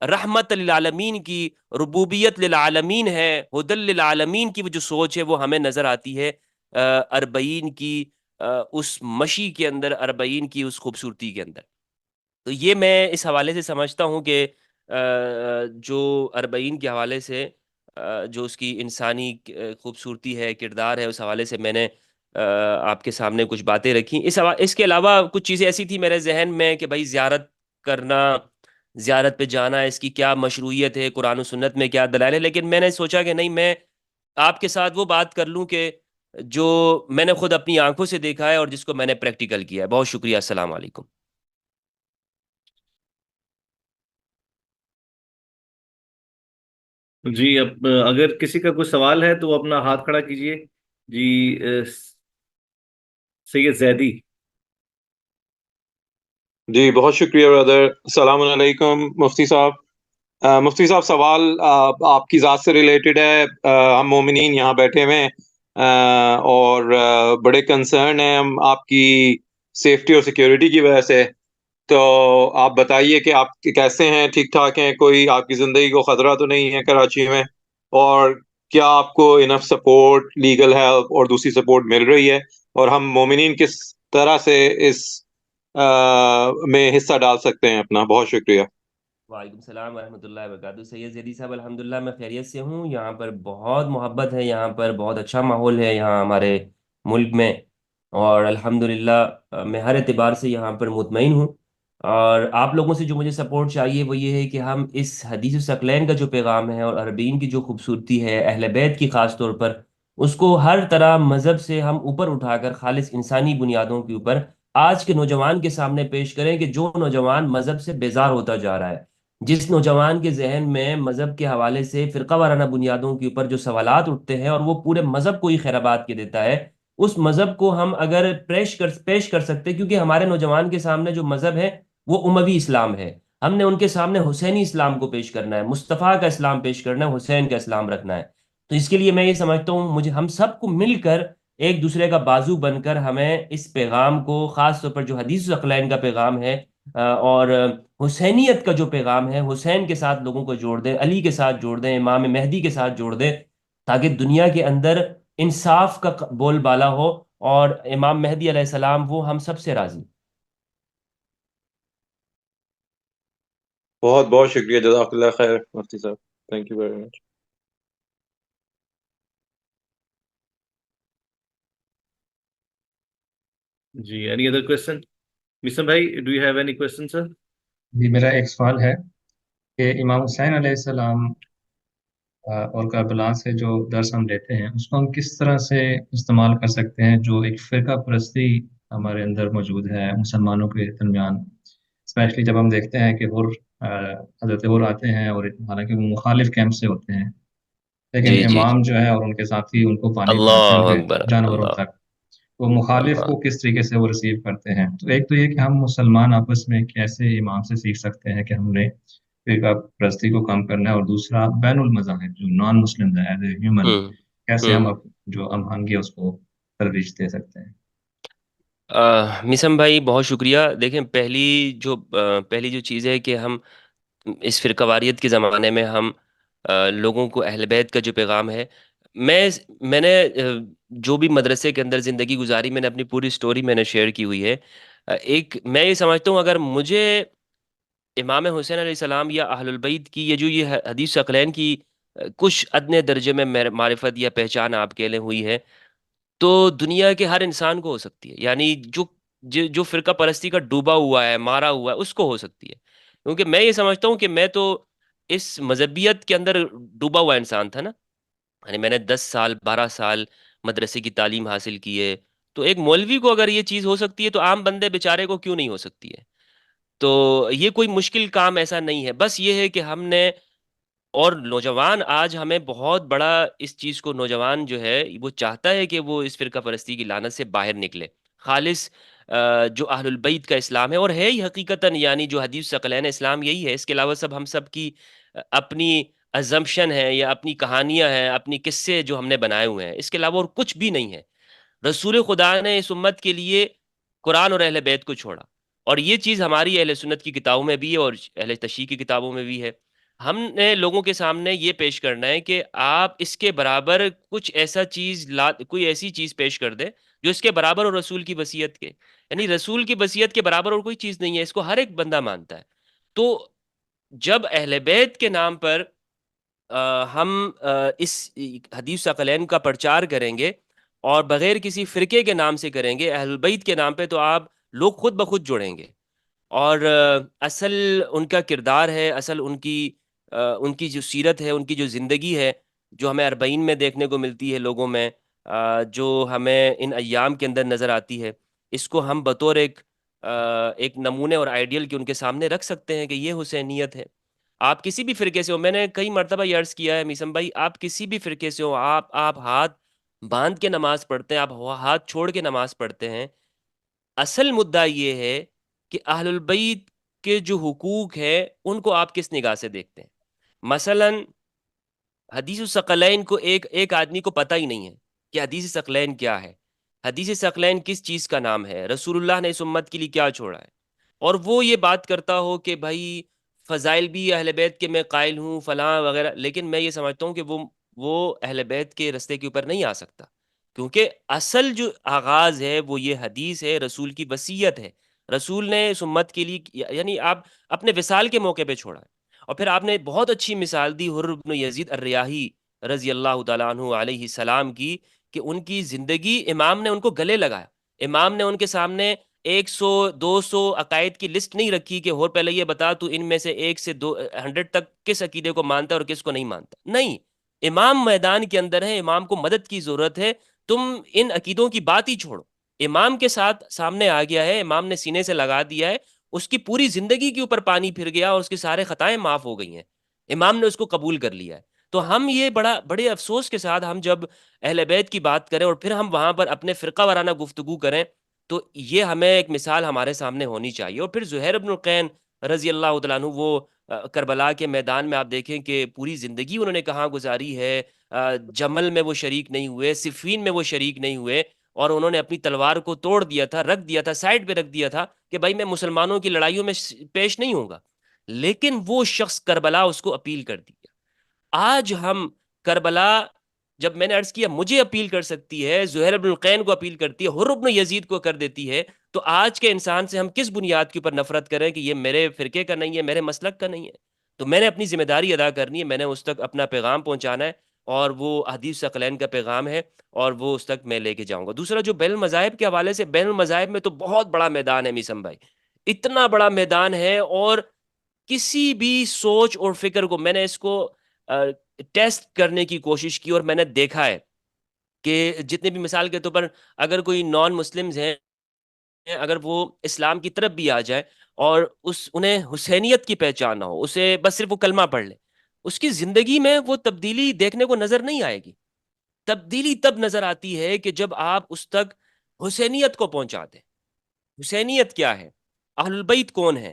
رحمت للعالمین کی، ربوبیت للعالمین ہے، ہدل للعالمین کی وہ جو سوچ ہے وہ ہمیں نظر آتی ہے اربعین کی اس مشی کے اندر، اربعین کی اس خوبصورتی کے اندر. تو یہ میں اس حوالے سے سمجھتا ہوں کہ جو اربعین کے حوالے سے جو اس کی انسانی خوبصورتی ہے، کردار ہے، اس حوالے سے میں نے آپ کے سامنے کچھ باتیں رکھی. اس کے علاوہ کچھ چیزیں ایسی تھی میرے ذہن میں کہ بھائی زیارت کرنا، زیارت پہ جانا، اس کی کیا مشروعیت ہے، قرآن و سنت میں کیا دلائل ہے. لیکن میں نے سوچا کہ نہیں، میں آپ کے ساتھ وہ بات کر لوں کہ جو میں نے خود اپنی آنکھوں سے دیکھا ہے اور جس کو میں نے پریکٹیکل کیا ہے. بہت شکریہ. السلام علیکم. جی، اب اگر کسی کا کوئی سوال ہے تو وہ اپنا ہاتھ کھڑا کیجئے. جی، سید زیدی. جی بہت شکریہ برادر. السلام علیکم مفتی صاحب. مفتی صاحب سوال آپ کی ذات سے ریلیٹڈ ہے. ہم مومنین یہاں بیٹھے ہوئے ہیں اور بڑے کنسرن ہیں ہم آپ کی سیفٹی اور سیکیورٹی کی وجہ سے. تو آپ بتائیے کہ آپ کیسے ہیں، ٹھیک ٹھاک ہیں، کوئی آپ کی زندگی کو خطرہ تو نہیں ہے کراچی میں، اور کیا آپ کو انف سپورٹ، لیگل ہیلپ اور دوسری سپورٹ مل رہی ہے، اور ہم مومنین کس طرح سے اس میں حصہ ڈال سکتے ہیں اپنا. بہت شکریہ. وعلیکم السلام ورحمۃ اللہ وبرکاتہ. سید زیدی صاحب الحمدللہ میں خیریت سے ہوں. یہاں پر بہت محبت ہے، یہاں پر بہت اچھا ماحول ہے یہاں ہمارے ملک میں، اور الحمدللہ میں ہر اعتبار سے یہاں پر مطمئن ہوں. اور آپ لوگوں سے جو مجھے سپورٹ چاہیے وہ یہ ہے کہ ہم اس حدیث ثقلین کا جو پیغام ہے اور عربین کی جو خوبصورتی ہے، اہل بیت کی خاص طور پر، اس کو ہر طرح مذہب سے ہم اوپر اٹھا کر خالص انسانی بنیادوں کے اوپر آج کے نوجوان کے سامنے پیش کریں کہ جو نوجوان مذہب سے بیزار ہوتا جا رہا ہے، جس نوجوان کے ذہن میں مذہب کے حوالے سے فرقہ وارانہ بنیادوں کے اوپر جو سوالات اٹھتے ہیں اور وہ پورے مذہب کو ہی خیراباد کے دیتا ہے، اس مذہب کو ہم اگر پیش کر سکتے، کیونکہ ہمارے نوجوان کے سامنے جو مذہب ہے وہ اموی اسلام ہے. ہم نے ان کے سامنے حسینی اسلام کو پیش کرنا ہے، مصطفیٰ کا اسلام پیش کرنا ہے، حسین کا اسلام رکھنا ہے. تو اس کے لیے میں یہ سمجھتا ہوں مجھے ہم سب کو مل کر ایک دوسرے کا بازو بن کر ہمیں اس پیغام کو، خاص طور پر جو حدیث ثقلین کا پیغام ہے اور حسینیت کا جو پیغام ہے، حسین کے ساتھ لوگوں کو جوڑ دیں، علی کے ساتھ جوڑ دیں، امام مہدی کے ساتھ جوڑ دیں، تاکہ دنیا کے اندر انصاف کا بول بالا ہو اور امام مہدی علیہ السلام وہ ہم سب سے راضی. بہت بہت شکریہ. جزاک اللہ خیر مفتی صاحب. Thank you very much. جی، اینی ادر کوشچن؟ مسلم بھائی، do you have any question sir? جی میرا ایک سوال ہے کہ امام حسین علیہ السلام اور کربلا سے جو درس ہم لیتے ہیں اس کو ہم کس طرح سے استعمال کر سکتے ہیں، جو ایک فرقہ پرستی ہمارے اندر موجود ہے مسلمانوں کے درمیان، اسپیشلی جب ہم دیکھتے ہیں کہ حضرت اور آتے ہیں اور حالانکہ وہ مخالف کیمپ سے ہوتے ہیں، جی لیکن جی جی. امام جو ہے اور ان کے ساتھی ان کو پانی پلاتے ہیں ان اللہ کے اکبر. جانوروں اللہ. تک. وہ مخالف اللہ. کو کس طریقے سے وہ ریسیو کرتے ہیں. تو ایک تو یہ کہ ہم مسلمان آپس میں کیسے امام سے سیکھ سکتے ہیں کہ ہم نے فرقہ پرستی کو کم کرنا ہے، اور دوسرا بین المذاہب جو نان مسلم ہے ایز اے ہیومن ہوں. کیسے ہم ہوں. جو ہم ہنگے اس کو ترویج دے سکتے ہیں. مسم بھائی بہت شکریہ. دیکھیں پہلی جو چیز ہے کہ ہم اس فرقہ واریت کے زمانے میں ہم لوگوں کو اہل بیت کا جو پیغام ہے میں نے جو بھی مدرسے کے اندر زندگی گزاری، میں نے اپنی پوری سٹوری میں نے شیئر کی ہوئی ہے. ایک میں یہ سمجھتا ہوں اگر مجھے امام حسین علیہ السلام یا اہل البیت کی یہ حدیث ثقلین کی کچھ ادنے درجے میں معرفت یا پہچان آپ کے لیے ہوئی ہے، تو دنیا کے ہر انسان کو ہو سکتی ہے. یعنی جو فرقہ پرستی کا ڈوبا ہوا ہے، مارا ہوا ہے، اس کو ہو سکتی ہے. کیونکہ میں یہ سمجھتا ہوں کہ میں تو اس مذہبیت کے اندر ڈوبا ہوا انسان تھا نا. یعنی میں نے 10 سال 12 سال مدرسے کی تعلیم حاصل کی ہے. تو ایک مولوی کو اگر یہ چیز ہو سکتی ہے تو عام بندے بیچارے کو کیوں نہیں ہو سکتی ہے؟ تو یہ کوئی مشکل کام ایسا نہیں ہے. بس یہ ہے کہ ہم نے، اور نوجوان آج ہمیں بہت بڑا اس چیز کو، نوجوان جو ہے وہ چاہتا ہے کہ وہ اس فرقہ پرستی کی لعنت سے باہر نکلے. خالص جو اہل البیت کا اسلام ہے، اور ہے ہی حقیقتاً، یعنی جو حدیث ثقلین اسلام یہی ہے. اس کے علاوہ سب ہم سب کی اپنی ازمپشن ہے یا اپنی کہانیاں ہیں، اپنی قصے جو ہم نے بنائے ہوئے ہیں. اس کے علاوہ اور کچھ بھی نہیں ہے. رسول خدا نے اس امت کے لیے قرآن اور اہل بیت کو چھوڑا، اور یہ چیز ہماری اہل سنت کی کتابوں میں بھی ہے اور اہل تشیع کی کتابوں میں بھی ہے. ہم نے لوگوں کے سامنے یہ پیش کرنا ہے کہ آپ اس کے برابر کچھ ایسا چیز کوئی ایسی چیز پیش کر دیں جو اس کے برابر اور رسول کی وصیت کے، یعنی رسول کی وصیت کے برابر اور کوئی چیز نہیں ہے. اس کو ہر ایک بندہ مانتا ہے. تو جب اہل بیت کے نام پر ہم اس حدیث ثقلین کا پرچار کریں گے اور بغیر کسی فرقے کے نام سے کریں گے، اہل بیت کے نام پہ، تو آپ لوگ خود بخود جڑیں گے. اور اصل ان کا کردار ہے، اصل ان کی جو سیرت ہے، ان کی جو زندگی ہے، جو ہمیں اربعین میں دیکھنے کو ملتی ہے لوگوں میں، جو ہمیں ان ایام کے اندر نظر آتی ہے، اس کو ہم بطور ایک نمونے اور آئیڈیل کے ان کے سامنے رکھ سکتے ہیں کہ یہ حسینیت ہے. آپ کسی بھی فرقے سے ہو، میں نے کئی مرتبہ یہ عرض کیا ہے میثم بھائی، آپ کسی بھی فرقے سے ہو، آپ ہاتھ باندھ کے نماز پڑھتے ہیں، آپ ہاتھ چھوڑ کے نماز پڑھتے ہیں، اصل مدعا یہ ہے کہ اہل البیت کے جو حقوق ہے ان کو آپ کس نگاہ سے دیکھتے ہیں. مثلا حدیث الثقلین کو ایک آدمی کو پتہ ہی نہیں ہے کہ حدیث الثقلین کیا ہے، حدیث الثقلین کس چیز کا نام ہے، رسول اللہ نے اس امت کے لیے کیا چھوڑا ہے، اور وہ یہ بات کرتا ہو کہ بھائی فضائل بھی اہل بیت کے میں قائل ہوں فلاں وغیرہ. لیکن میں یہ سمجھتا ہوں کہ وہ اہل بیت کے رستے کے اوپر نہیں آ سکتا، کیونکہ اصل جو آغاز ہے وہ یہ حدیث ہے، رسول کی وصیت ہے. رسول نے اس امت کے لیے، یعنی آپ اپنے وصال کے موقع پہ چھوڑا ہے. اور پھر آپ نے بہت اچھی مثال دی حر بن یزید الریاحی رضی اللہ تعالیٰ عنہ علیہ السلام کی، کہ ان کی زندگی امام نے ان کو گلے لگایا. امام نے ان کے سامنے 100 200 عقائد کی لسٹ نہیں رکھی کہ اور پہلے یہ بتا تو ان میں سے 1 سے 100 تک کس عقیدے کو مانتا ہے اور کس کو نہیں مانتا. نہیں، امام میدان کے اندر ہے، امام کو مدد کی ضرورت ہے. تم ان عقیدوں کی بات ہی چھوڑو. امام کے ساتھ سامنے آ گیا ہے، امام نے سینے سے لگا دیا ہے، اس کی پوری زندگی کے اوپر پانی پھر گیا اور اس کی سارے خطائیں معاف ہو گئی ہیں، امام نے اس کو قبول کر لیا ہے. تو ہم یہ بڑے افسوس کے ساتھ ہم جب اہل بیت کی بات کریں اور پھر ہم وہاں پر اپنے فرقہ وارانہ گفتگو کریں، تو یہ ہمیں ایک مثال ہمارے سامنے ہونی چاہیے. اور پھر زہیر بن القین رضی اللہ تعالیٰ عنہ، وہ کربلا کے میدان میں آپ دیکھیں کہ پوری زندگی انہوں نے کہاں گزاری ہے. جمل میں وہ شریک نہیں ہوئے، صفین میں وہ شریک نہیں ہوئے، اور انہوں نے اپنی تلوار کو توڑ دیا تھا، رکھ دیا تھا، سائڈ پہ رکھ دیا تھا کہ بھائی میں مسلمانوں کی لڑائیوں میں پیش نہیں ہوں گا. لیکن وہ شخص کربلا اس کو اپیل کر دیا. آج ہم کربلا، جب میں نے عرض کیا مجھے اپیل کر سکتی ہے، زہیر بن القین کو اپیل کرتی ہے، حر بن یزید کو کر دیتی ہے، تو آج کے انسان سے ہم کس بنیاد کے اوپر نفرت کریں کہ یہ میرے فرقے کا نہیں ہے، میرے مسلک کا نہیں ہے؟ تو میں نے اپنی ذمہ داری ادا کرنی ہے، میں نے اس تک اپنا پیغام پہنچانا ہے، اور وہ حدیث ثقلین کا پیغام ہے، اور وہ اس تک میں لے کے جاؤں گا. دوسرا جو بین المذاہب کے حوالے سے، بین المذاہب میں تو بہت بڑا میدان ہے میثم بھائی، اتنا بڑا میدان ہے. اور کسی بھی سوچ اور فکر کو میں نے اس کو ٹیسٹ کرنے کی کوشش کی، اور میں نے دیکھا ہے کہ جتنے بھی مثال کے طور پر اگر کوئی نان مسلمز ہیں، اگر وہ اسلام کی طرف بھی آ جائے اور انہیں حسینیت کی پہچان نہ ہو، اسے بس صرف وہ کلمہ پڑھ لے، اس کی زندگی میں وہ تبدیلی دیکھنے کو نظر نہیں آئے گی. تبدیلی تب نظر آتی ہے کہ جب آپ اس تک حسینیت کو پہنچا دیں. حسینیت کیا ہے؟ اہل البیت کون ہے؟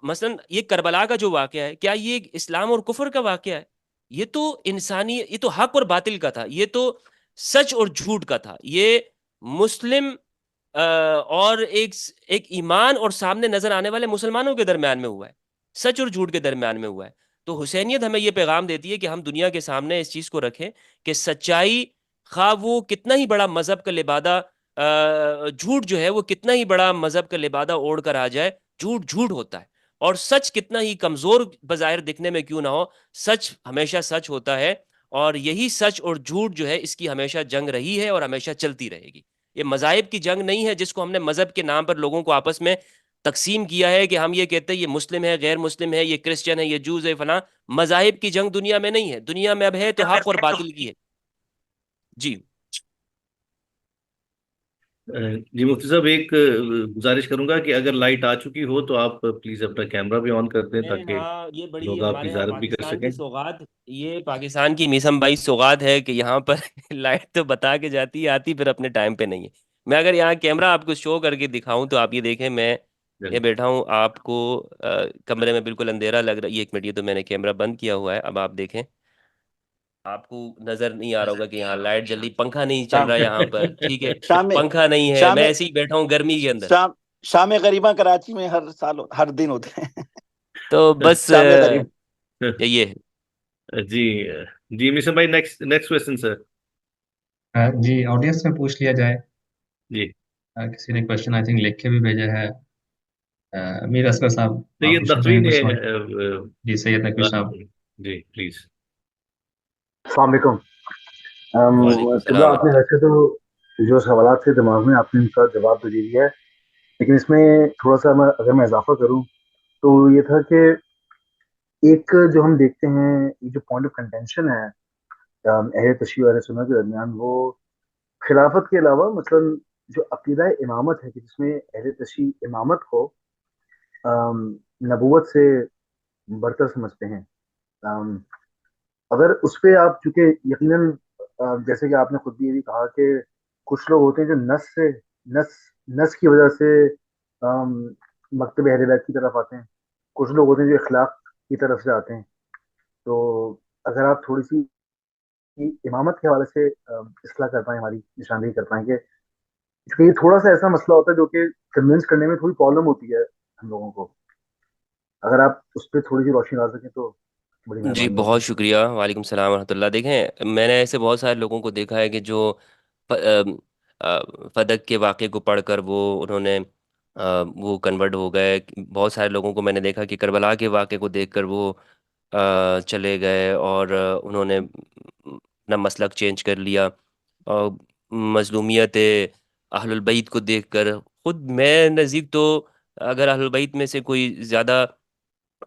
مثلا یہ کربلا کا جو واقعہ ہے، کیا یہ اسلام اور کفر کا واقعہ ہے؟ یہ تو یہ تو حق اور باطل کا تھا، یہ تو سچ اور جھوٹ کا تھا. یہ مسلم اور ایک ایمان اور سامنے نظر آنے والے مسلمانوں کے درمیان میں ہوا ہے، سچ اور جھوٹ کے درمیان میں ہوا ہے. تو حسینیت ہمیں یہ پیغام دیتی ہے کہ ہم دنیا کے سامنے اس چیز کو رکھیں کہ سچائی، خواہ وہ کتنا ہی بڑا مذہب کا لبادہ، جھوٹ جو ہے وہ کتنا ہی بڑا مذہب کا لبادہ اوڑھ کر آ جائے، جھوٹ جھوٹ ہوتا ہے، اور سچ کتنا ہی کمزور بظاہر دکھنے میں کیوں نہ ہو، سچ ہمیشہ سچ ہوتا ہے، اور یہی سچ اور جھوٹ جو ہے اس کی ہمیشہ جنگ رہی ہے اور ہمیشہ چلتی رہے گی۔ یہ مذاہب کی جنگ نہیں ہے جس کو ہم نے مذہب کے نام پر لوگوں کو آپس میں تقسیم کیا ہے کہ ہم یہ کہتے ہیں یہ مسلم ہے، غیر مسلم ہے، یہ کرسچن ہے، یہ جوز ہے، فلاں۔ مذاہب کی جنگ دنیا میں نہیں ہے، دنیا میں اب ہے تو حق اور باطل کی ہے۔ جی جی مفتی صاحب، ایک گزارش کروں گا کہ اگر لائٹ آ چکی ہو تو آپ پلیز اپنا کیمرہ بھی آن کر دیں تاکہ ہاں، یہ بڑی لوگ آپ کی ہمارے یہاں زیارت بھی کر پاکستان سکیں۔ کی سوغات، یہ پاکستان کی میسم بائی سوغات ہے کہ یہاں پر لائٹ تو بتا کے جاتی ہے، آتی پھر اپنے ٹائم پہ نہیں ہے۔ میں اگر یہاں کیمرہ آپ کو شو کر کے دکھاؤں تو آپ یہ دیکھیں، میں یہ بیٹھا ہوں، آپ کو کمرے میں بالکل اندھیرا لگ رہا ہے۔ یہ ایک منٹ، یہ تو میں نے کیمرہ بند کیا ہوا ہے، اب آپ دیکھیں، آپ کو نظر نہیں آ رہا ہوگا کہ یہاں لائٹ جلدی، پنکھا نہیں چل شام رہا یہاں پر، ٹھیک ہے، شام پنکھا نہیں ہے، شام میں ایسے ہی بیٹھا ہوں گرمی کے اندر۔ شام شام غریباں کراچی میں ہر سال ہر دن ہوتے ہیں۔ تو بس شام غریب یہ ہے۔ جی جی میسن بھائی، نیکسٹ نیکسٹ کوشچن سر۔ جی آڈینس میں پوچھ لیا جائے، جی کسی نے کوشچن آئی تھنک لکھ کے بھی بھیجا ہے۔ میر اصغر صاحب آپ سید پوچھنا نقوی چاہیں گے نے کوئی سوال؟ جی سید نقوی صاحب۔ جی پلیز۔ السلام علیکم۔ وعلیکم قبلہ، السلام آپ نے ورحمۃ ویسے تو جو سوالات تھے دماغ میں، آپ نے ان کا جواب تو دے دیا ہے، لیکن اس میں تھوڑا سا اگر میں اضافہ کروں تو یہ تھا کہ ایک جو ہم دیکھتے ہیں، یہ جو پوائنٹ آف کنٹینشن ہے اہل تشیع و اہل سنت کے درمیان، وہ خلافت کے علاوہ مثلا جو عقیدہ امامت ہے کہ جس میں اہل تشیع امامت کو نبوت سے برتر سمجھتے ہیں، اگر اس پہ آپ، چونکہ یقیناً جیسے کہ آپ نے خود بھی یہ بھی کہا کہ کچھ لوگ ہوتے ہیں جو نس نس کی وجہ سے مکتب اہل بیت کی طرف آتے ہیں، کچھ لوگ ہوتے ہیں جو اخلاق کی طرف سے آتے ہیں، تو اگر آپ تھوڑی سی امامت کے حوالے سے اصلاح کر پائیں، ہماری نشاندہی کر پائیں کہ کیونکہ یہ تھوڑا سا ایسا مسئلہ ہوتا ہے جو کہ کنونس کرنے میں تھوڑی پرابلم ہوتی ہے ہم لوگوں کو، اگر آپ اس پہ تھوڑی سی روشنی ڈال سکیں تو بڑی جی مہربانی ہوگی۔ بہت شکریہ، وعلیکم السلام ورحمۃ اللہ۔ دیکھیں، میں نے ایسے بہت سارے لوگوں کو دیکھا ہے کہ جو فدق کے واقعے کو پڑھ کر انہوں نے وہ کنورٹ ہو گئے۔ بہت سارے لوگوں کو میں نے دیکھا کہ کربلا کے واقعے کو دیکھ کر وہ چلے گئے اور انہوں نے اپنا مسلک چینج کر لیا، اور مظلومیت اہل البیت کو دیکھ کر، خود میں نزدیک تو اگر اہل البیت میں سے کوئی زیادہ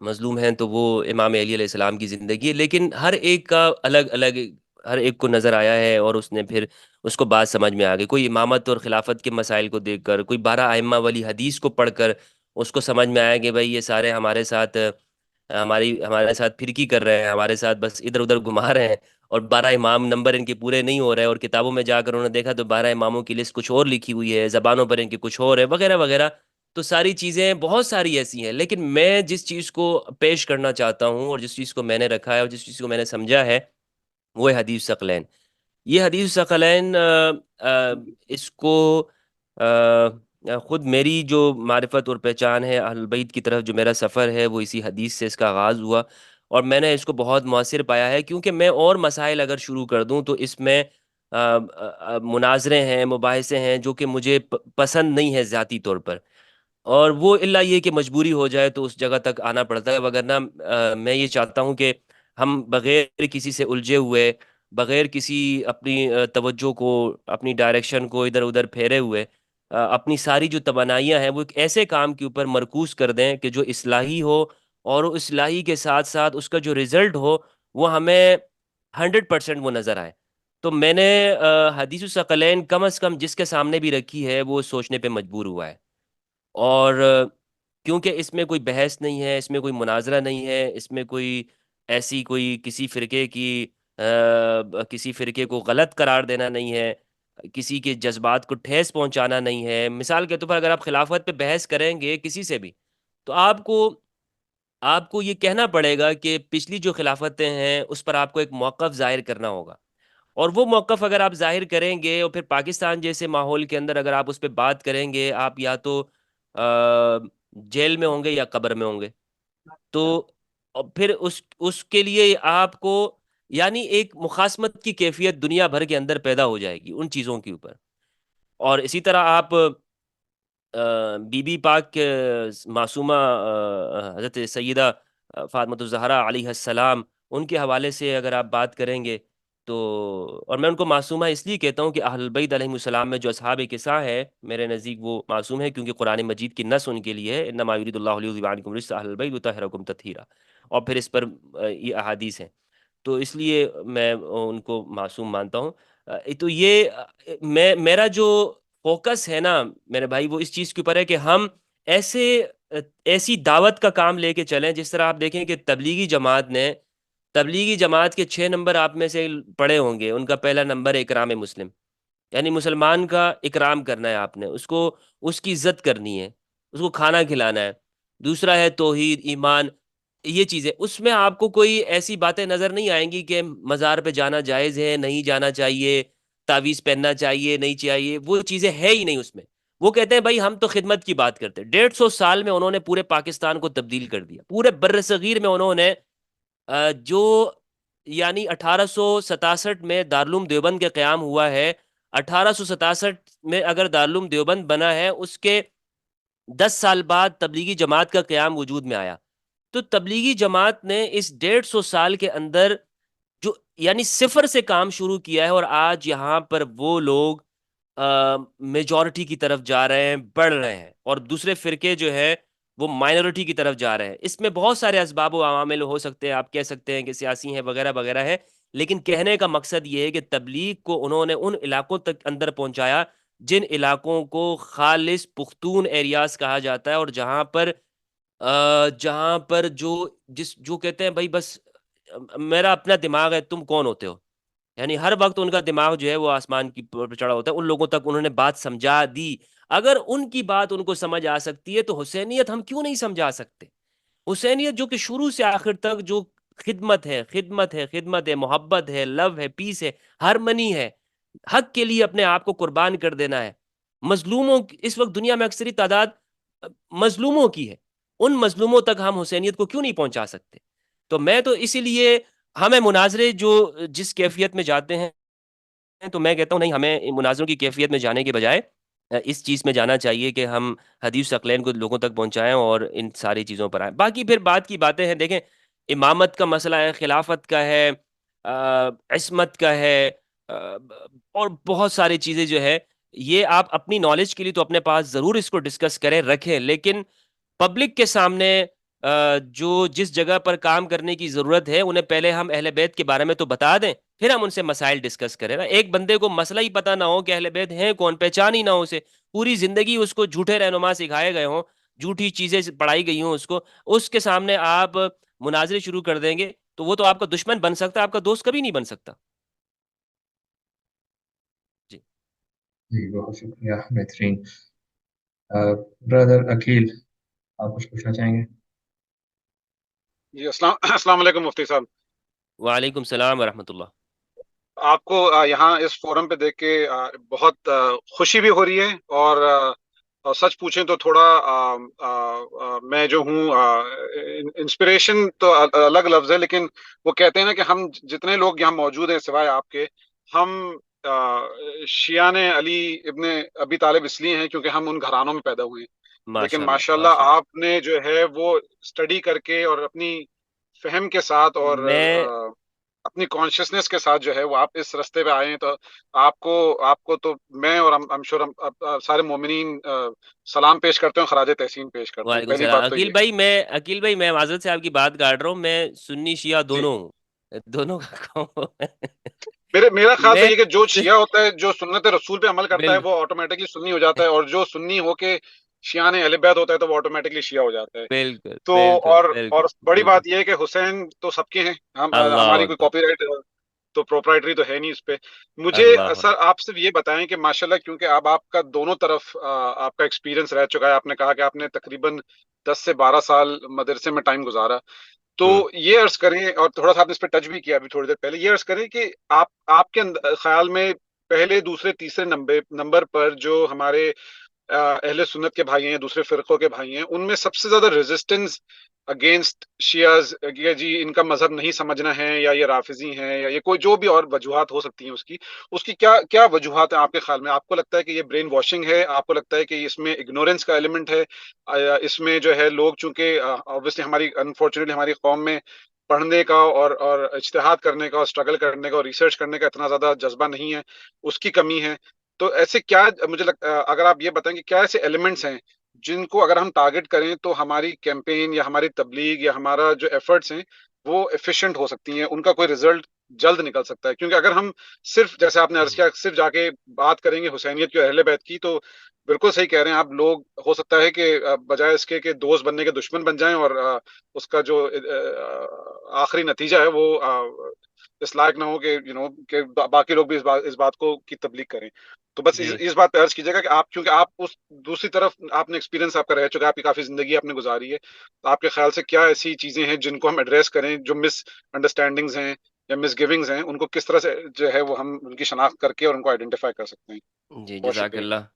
مظلوم ہیں تو وہ امام علی علیہ السلام کی زندگی ہے، لیکن ہر ایک کا الگ الگ، ہر ایک کو نظر آیا ہے اور اس نے پھر اس کو بات سمجھ میں آ گئی۔ کوئی امامت اور خلافت کے مسائل کو دیکھ کر، کوئی 12 ائمہ والی حدیث کو پڑھ کر اس کو سمجھ میں آیا کہ بھائی یہ سارے ہمارے ساتھ پھرکی کر رہے ہیں، ہمارے ساتھ بس ادھر ادھر گھما رہے ہیں، اور 12 امام نمبر ان کے پورے نہیں ہو رہے، اور کتابوں میں جا کر انہوں نے دیکھا تو 12 اماموں کی لسٹ کچھ اور لکھی ہوئی ہے، زبانوں پر ان کی کچھ اور ہے، وغیرہ وغیرہ۔ تو ساری چیزیں بہت ساری ایسی ہیں، لیکن میں جس چیز کو پیش کرنا چاہتا ہوں اور جس چیز کو میں نے رکھا ہے اور جس چیز کو میں نے سمجھا ہے، وہ ہے حدیث ثقلین۔ یہ حدیث ثقلین، اس کو خود میری جو معرفت اور پہچان ہے اہل بیت کی طرف، جو میرا سفر ہے، وہ اسی حدیث سے اس کا آغاز ہوا، اور میں نے اس کو بہت مؤثر پایا ہے، کیونکہ میں اور مسائل اگر شروع کر دوں تو اس میں مناظرے ہیں، مباحثے ہیں جو کہ مجھے پسند نہیں ہے ذاتی طور پر، اور وہ الا یہ کہ مجبوری ہو جائے تو اس جگہ تک آنا پڑتا ہے، وگرنہ میں یہ چاہتا ہوں کہ ہم بغیر کسی سے الجھے ہوئے، بغیر کسی اپنی توجہ کو، اپنی ڈائریکشن کو ادھر ادھر پھیرے ہوئے، اپنی ساری جو توانائیاں ہیں وہ ایک ایسے کام کے اوپر مرکوز کر دیں کہ جو اصلاحی ہو، اور اس اصلاحی کے ساتھ ساتھ اس کا جو رزلٹ ہو وہ ہمیں 100% وہ نظر آئے۔ تو میں نے حدیث الثقلین کم از کم جس کے سامنے بھی رکھی ہے وہ سوچنے پہ مجبور ہوا ہے، اور کیونکہ اس میں کوئی بحث نہیں ہے، اس میں کوئی مناظرہ نہیں ہے، اس میں کوئی ایسی کوئی کسی فرقے کو غلط قرار دینا نہیں ہے، کسی کے جذبات کو ٹھیس پہنچانا نہیں ہے۔ مثال کے طور پر اگر آپ خلافت پہ بحث کریں گے کسی سے بھی، تو آپ کو یہ کہنا پڑے گا کہ پچھلی جو خلافتیں ہیں اس پر آپ کو ایک موقف ظاہر کرنا ہوگا، اور وہ موقف اگر آپ ظاہر کریں گے اور پھر پاکستان جیسے ماحول کے اندر اگر آپ اس پہ بات کریں گے، آپ یا تو جیل میں ہوں گے یا قبر میں ہوں گے۔ تو اور پھر اس کے لیے آپ کو یعنی ایک مخاصمت کی کیفیت دنیا بھر کے اندر پیدا ہو جائے گی ان چیزوں کے اوپر. اور اسی طرح آپ بی بی پاک معصومہ حضرت سیدہ فاطمۃ الزہرا علیہ السلام، ان کے حوالے سے اگر آپ بات کریں گے تو، اور میں ان کو معصومہ اس لیے کہتا ہوں کہ اہل البیت علیہ السلام میں جو اصحاب کساء ہے میرے نزدیک وہ معصوم ہے، کیونکہ قرآن مجید کی نص ان کے لیے ہے انما یرید اللہ لیذھب عنکم رجس اہل البیت ویطہرکم تطہیرا، اور پھر اس پر یہ احادیث ہیں، تو اس لیے میں ان کو معصوم مانتا ہوں. تو یہ میرا جو فوکس ہے نا میرے بھائی وہ اس چیز کے اوپر ہے کہ ہم ایسی دعوت کا کام لے کے چلیں. جس طرح آپ دیکھیں کہ تبلیغی جماعت کے 6 نمبر آپ میں سے پڑھے ہوں گے، ان کا پہلا نمبر ہے اکرام مسلم، یعنی مسلمان کا اکرام کرنا ہے، آپ نے اس کی عزت کرنی ہے، اس کو کھانا کھلانا ہے. دوسرا ہے توحید، ایمان، یہ چیزیں. اس میں آپ کو کوئی ایسی باتیں نظر نہیں آئیں گی کہ مزار پہ جانا جائز ہے، نہیں جانا چاہیے، تعویذ پہننا چاہیے، نہیں چاہیے، وہ چیزیں ہے ہی نہیں اس میں. وہ کہتے ہیں بھائی ہم تو خدمت کی بات کرتے ہیں. 150 سال میں انہوں نے پورے پاکستان کو تبدیل کر دیا. پورے بر صغیر میں انہوں نے جو یعنی 1867 میں دارالعلوم دیوبند کا قیام ہوا ہے، 1867 میں اگر دارالعلوم دیوبند بنا ہے، اس کے 10 سال بعد تبلیغی جماعت کا قیام وجود میں آیا. تو تبلیغی جماعت نے اس 150 سال کے اندر جو یعنی صفر سے کام شروع کیا ہے، اور آج یہاں پر وہ لوگ میجورٹی کی طرف جا رہے ہیں، بڑھ رہے ہیں، اور دوسرے فرقے جو ہے وہ مائنورٹی کی طرف جا رہے ہیں. اس میں بہت سارے اسباب و عوامل ہو سکتے ہیں، آپ کہہ سکتے ہیں کہ سیاسی ہیں وغیرہ وغیرہ ہے، لیکن کہنے کا مقصد یہ ہے کہ تبلیغ کو انہوں نے ان علاقوں تک اندر پہنچایا جن علاقوں کو خالص پختون ایریاز کہا جاتا ہے، اور جہاں پر جو کہتے ہیں بھائی بس میرا اپنا دماغ ہے، تم کون ہوتے ہو، یعنی ہر وقت ان کا دماغ جو ہے وہ آسمان کی پر چڑھا ہوتا ہے. ان لوگوں تک انہوں نے بات سمجھا دی. اگر ان کی بات ان کو سمجھ آ سکتی ہے تو حسینیت ہم کیوں نہیں سمجھا سکتے؟ حسینیت جو کہ شروع سے آخر تک جو خدمت ہے، محبت ہے، لو ہے، پیس ہے، ہارمنی ہے، حق کے لیے اپنے آپ کو قربان کر دینا ہے. مظلوموں اس وقت دنیا میں اکثری تعداد مظلوموں کی ہے، ان مظلوموں تک ہم حسینیت کو کیوں نہیں پہنچا سکتے؟ تو میں تو اسی لیے ہمیں مناظرے جس کیفیت میں جاتے ہیں، تو میں کہتا ہوں نہیں، ہمیں مناظروں کی کیفیت میں جانے کے بجائے اس چیز میں جانا چاہیے کہ ہم حدیث ثقلین کو لوگوں تک پہنچائیں اور ان ساری چیزوں پر آئیں. باقی پھر بات کی باتیں ہیں، دیکھیں امامت کا مسئلہ ہے، خلافت کا ہے، عصمت کا ہے، اور بہت ساری چیزیں جو ہے یہ آپ اپنی نالج کے لیے تو اپنے پاس ضرور اس کو ڈسکس کریں، رکھیں، لیکن پبلک کے سامنے جس جگہ پر کام کرنے کی ضرورت ہے انہیں پہلے ہم اہل بیت کے بارے میں تو بتا دیں، پھر ہم ان سے مسائل ڈسکس کریں نا. ایک بندے کو مسئلہ ہی پتہ نہ ہو کہ اہل بیت ہیں کون، پہچان ہی نہ ہو اسے، پوری زندگی اس کو جھوٹے رہنما سکھائے گئے ہوں، جھوٹی چیزیں پڑھائی گئی ہوں اس کے سامنے آپ مناظرے شروع کر دیں گے تو وہ تو آپ کا دشمن بن سکتا ہے، آپ کا دوست کبھی نہیں بن سکتا. جی جی بہت شکریہ، بہترین. برادر عقیل، آپ کچھ پوچھنا چاہیں گے؟ جی السلام علیکم مفتی صاحب. وعلیکم السلام ورحمۃ اللہ. آپ کو یہاں اس فورم پہ دیکھ کے بہت خوشی بھی ہو رہی ہے، اور سچ پوچھیں تو تھوڑا میں جو ہوں انسپریشن تو الگ لفظ ہے، لیکن وہ کہتے ہیں نا کہ ہم جتنے لوگ یہاں موجود ہیں سوائے آپ کے، ہم شیعان علی ابن ابی طالب اس لیے ہیں کیونکہ ہم ان گھرانوں میں پیدا ہوئے ہیں. لیکن ماشاءاللہ آپ نے جو ہے وہ اسٹڈی کر کے اور اپنی فہم کے ساتھ اور اپنی کانشیسنس کے ساتھ جو ہے وہ آپ اس رستے پہ آئے ہیں، تو آپ کو تو میں اور سارے مومنین سلام پیش کرتے ہیں، خراج تحسین پیش کرتے ہیں. وعلیکم پہلی السلام. بات تو عقیل بھائی میں معذرت سے آپ کی بات کاٹ رہا ہوں، میں سنی شیعہ دونوں کا کہوں. میرا خیال تو میں یہ کہ جو شیعہ ہوتا ہے، جو سنت رسول پہ عمل کرتا ہے، بالکل وہ آٹومیٹکلی سنی ہو جاتا ہے، اور جو سنی ہو کے شیعان اہل بیت ہوتا ہے تو وہ آٹومیٹکلی شیعہ ہو جاتا ہے. بالکل تو بالکل اور بڑی بالکل. بات یہ ہے کہ حسین تو سب کے ہیں، اللہ ہماری کوئی اکبر، کاپی رائٹ تو پروپرائٹری تو ہے نہیں اس پہ. مجھے اللہ سر اکبر. آپ صرف یہ بتائیں کہ ماشاءاللہ کیونکہ اب آپ کا دونوں طرف آپ کا ایکسپیرینس رہ چکا ہے، آپ نے کہا کہ آپ نے تقریباً 10 سے 12 سال مدرسے میں ٹائم گزارا، تو یہ عرض کریں، اور تھوڑا سا آپ نے اس پہ ٹچ بھی کیا ابھی تھوڑی دیر پہلے، یہ عرض کریں کہ آپ کے خیال میں پہلے دوسرے تیسرے نمبر پر جو ہمارے اہل سنت کے بھائی ہیں، دوسرے فرقوں کے بھائی ہیں، ان میں سب سے زیادہ ریزسٹنس اگینسٹ شیعز کہ جی ان کا مذہب نہیں سمجھنا ہے، یا یہ رافضی ہیں، یا یہ کوئی جو بھی اور وجوہات ہو سکتی ہیں اس کی کیا کیا وجوہات ہیں آپ کے خیال میں؟ آپ کو لگتا ہے کہ یہ برین واشنگ ہے؟ آپ کو لگتا ہے کہ اس میں اگنورینس کا ایلیمنٹ ہے؟ اس میں جو ہے لوگ چونکہ obviously ہماری انفارچونیٹلی ہماری قوم میں پڑھنے کا اور اجتہاد کرنے کا اور اسٹرگل کرنے کا اور ریسرچ کرنے کا اتنا زیادہ جذبہ نہیں ہے، اس کی کمی ہے؟ تو ایسے کیا مجھے اگر آپ یہ بتائیں کہ کیا ایسے ایلیمنٹس ہیں جن کو اگر ہم ٹارگٹ کریں تو ہماری کیمپین یا ہماری تبلیغ یا ہمارا جو ایفرٹس ہیں وہ ایفیشینٹ ہو سکتی ہیں، ان کا کوئی ریزلٹ جلد نکل سکتا ہے؟ کیونکہ اگر ہم صرف جیسے آپ نے عرض کیا صرف جا کے بات کریں گے حسینیت کی اور اہل بیت کی، تو بالکل صحیح کہہ رہے ہیں آپ، لوگ ہو سکتا ہے کہ بجائے اس کے کہ دوست بننے کے دشمن بن جائیں، اور اس کا جو آخری نتیجہ ہے وہ اس لائق نہ ہو کہ کہ باقی لوگ بھی اس بات کو کی تبلیغ کریں۔ تو بس جی اس بات پہ عرض کیجیے گا کہ آپ کیونکہ آپ اس دوسری طرف آپ نے ایکسپیرینس آپ کا رہ چکا ہے، آپ کی کافی زندگی آپ نے گزاری ہے، تو آپ کے خیال سے کیا ایسی چیزیں ہیں جن کو ہم ایڈریس کریں، جو مس انڈرسٹینڈنگز ہیں یا مس گیونگز ہیں، ان کو کس طرح سے جو ہے وہ ہم ان کی شناخت کر کے اور ان کو آئیڈینٹیفائی کر سکتے ہیں؟ جی، بہت جزاک شکریہ۔ اللہ۔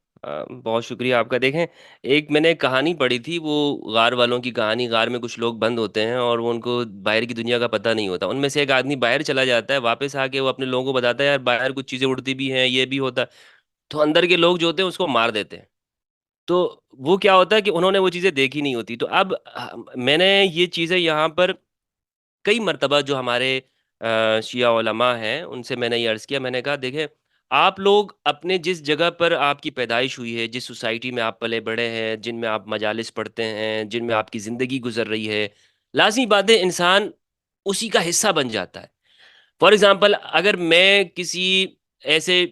بہت شکریہ آپ کا۔ دیکھیں، ایک میں نے کہانی پڑھی تھی، وہ غار والوں کی کہانی۔ غار میں کچھ لوگ بند ہوتے ہیں اور وہ ان کو باہر کی دنیا کا پتہ نہیں ہوتا۔ ان میں سے ایک آدمی باہر چلا جاتا ہے، واپس آ کے وہ اپنے لوگوں کو بتاتا ہے یار باہر کچھ چیزیں اڑتی بھی ہیں، یہ بھی ہوتا ہے۔ تو اندر کے لوگ جو ہوتے ہیں اس کو مار دیتے ہیں۔ تو وہ کیا ہوتا ہے کہ انہوں نے وہ چیزیں دیکھی نہیں ہوتی۔ تو اب میں نے یہ چیزیں یہاں پر کئی مرتبہ جو ہمارے شیعہ علماء ہیں ان سے میں نے یہ عرض کیا، میں نے کہا دیکھیں آپ لوگ اپنے جس جگہ پر آپ کی پیدائش ہوئی ہے، جس سوسائٹی میں آپ پلے بڑھے ہیں، جن میں آپ مجالس پڑھتے ہیں، جن میں آپ کی زندگی گزر رہی ہے، لازمی بات ہے انسان اسی کا حصہ بن جاتا ہے۔ فار ایگزامپل اگر میں کسی ایسے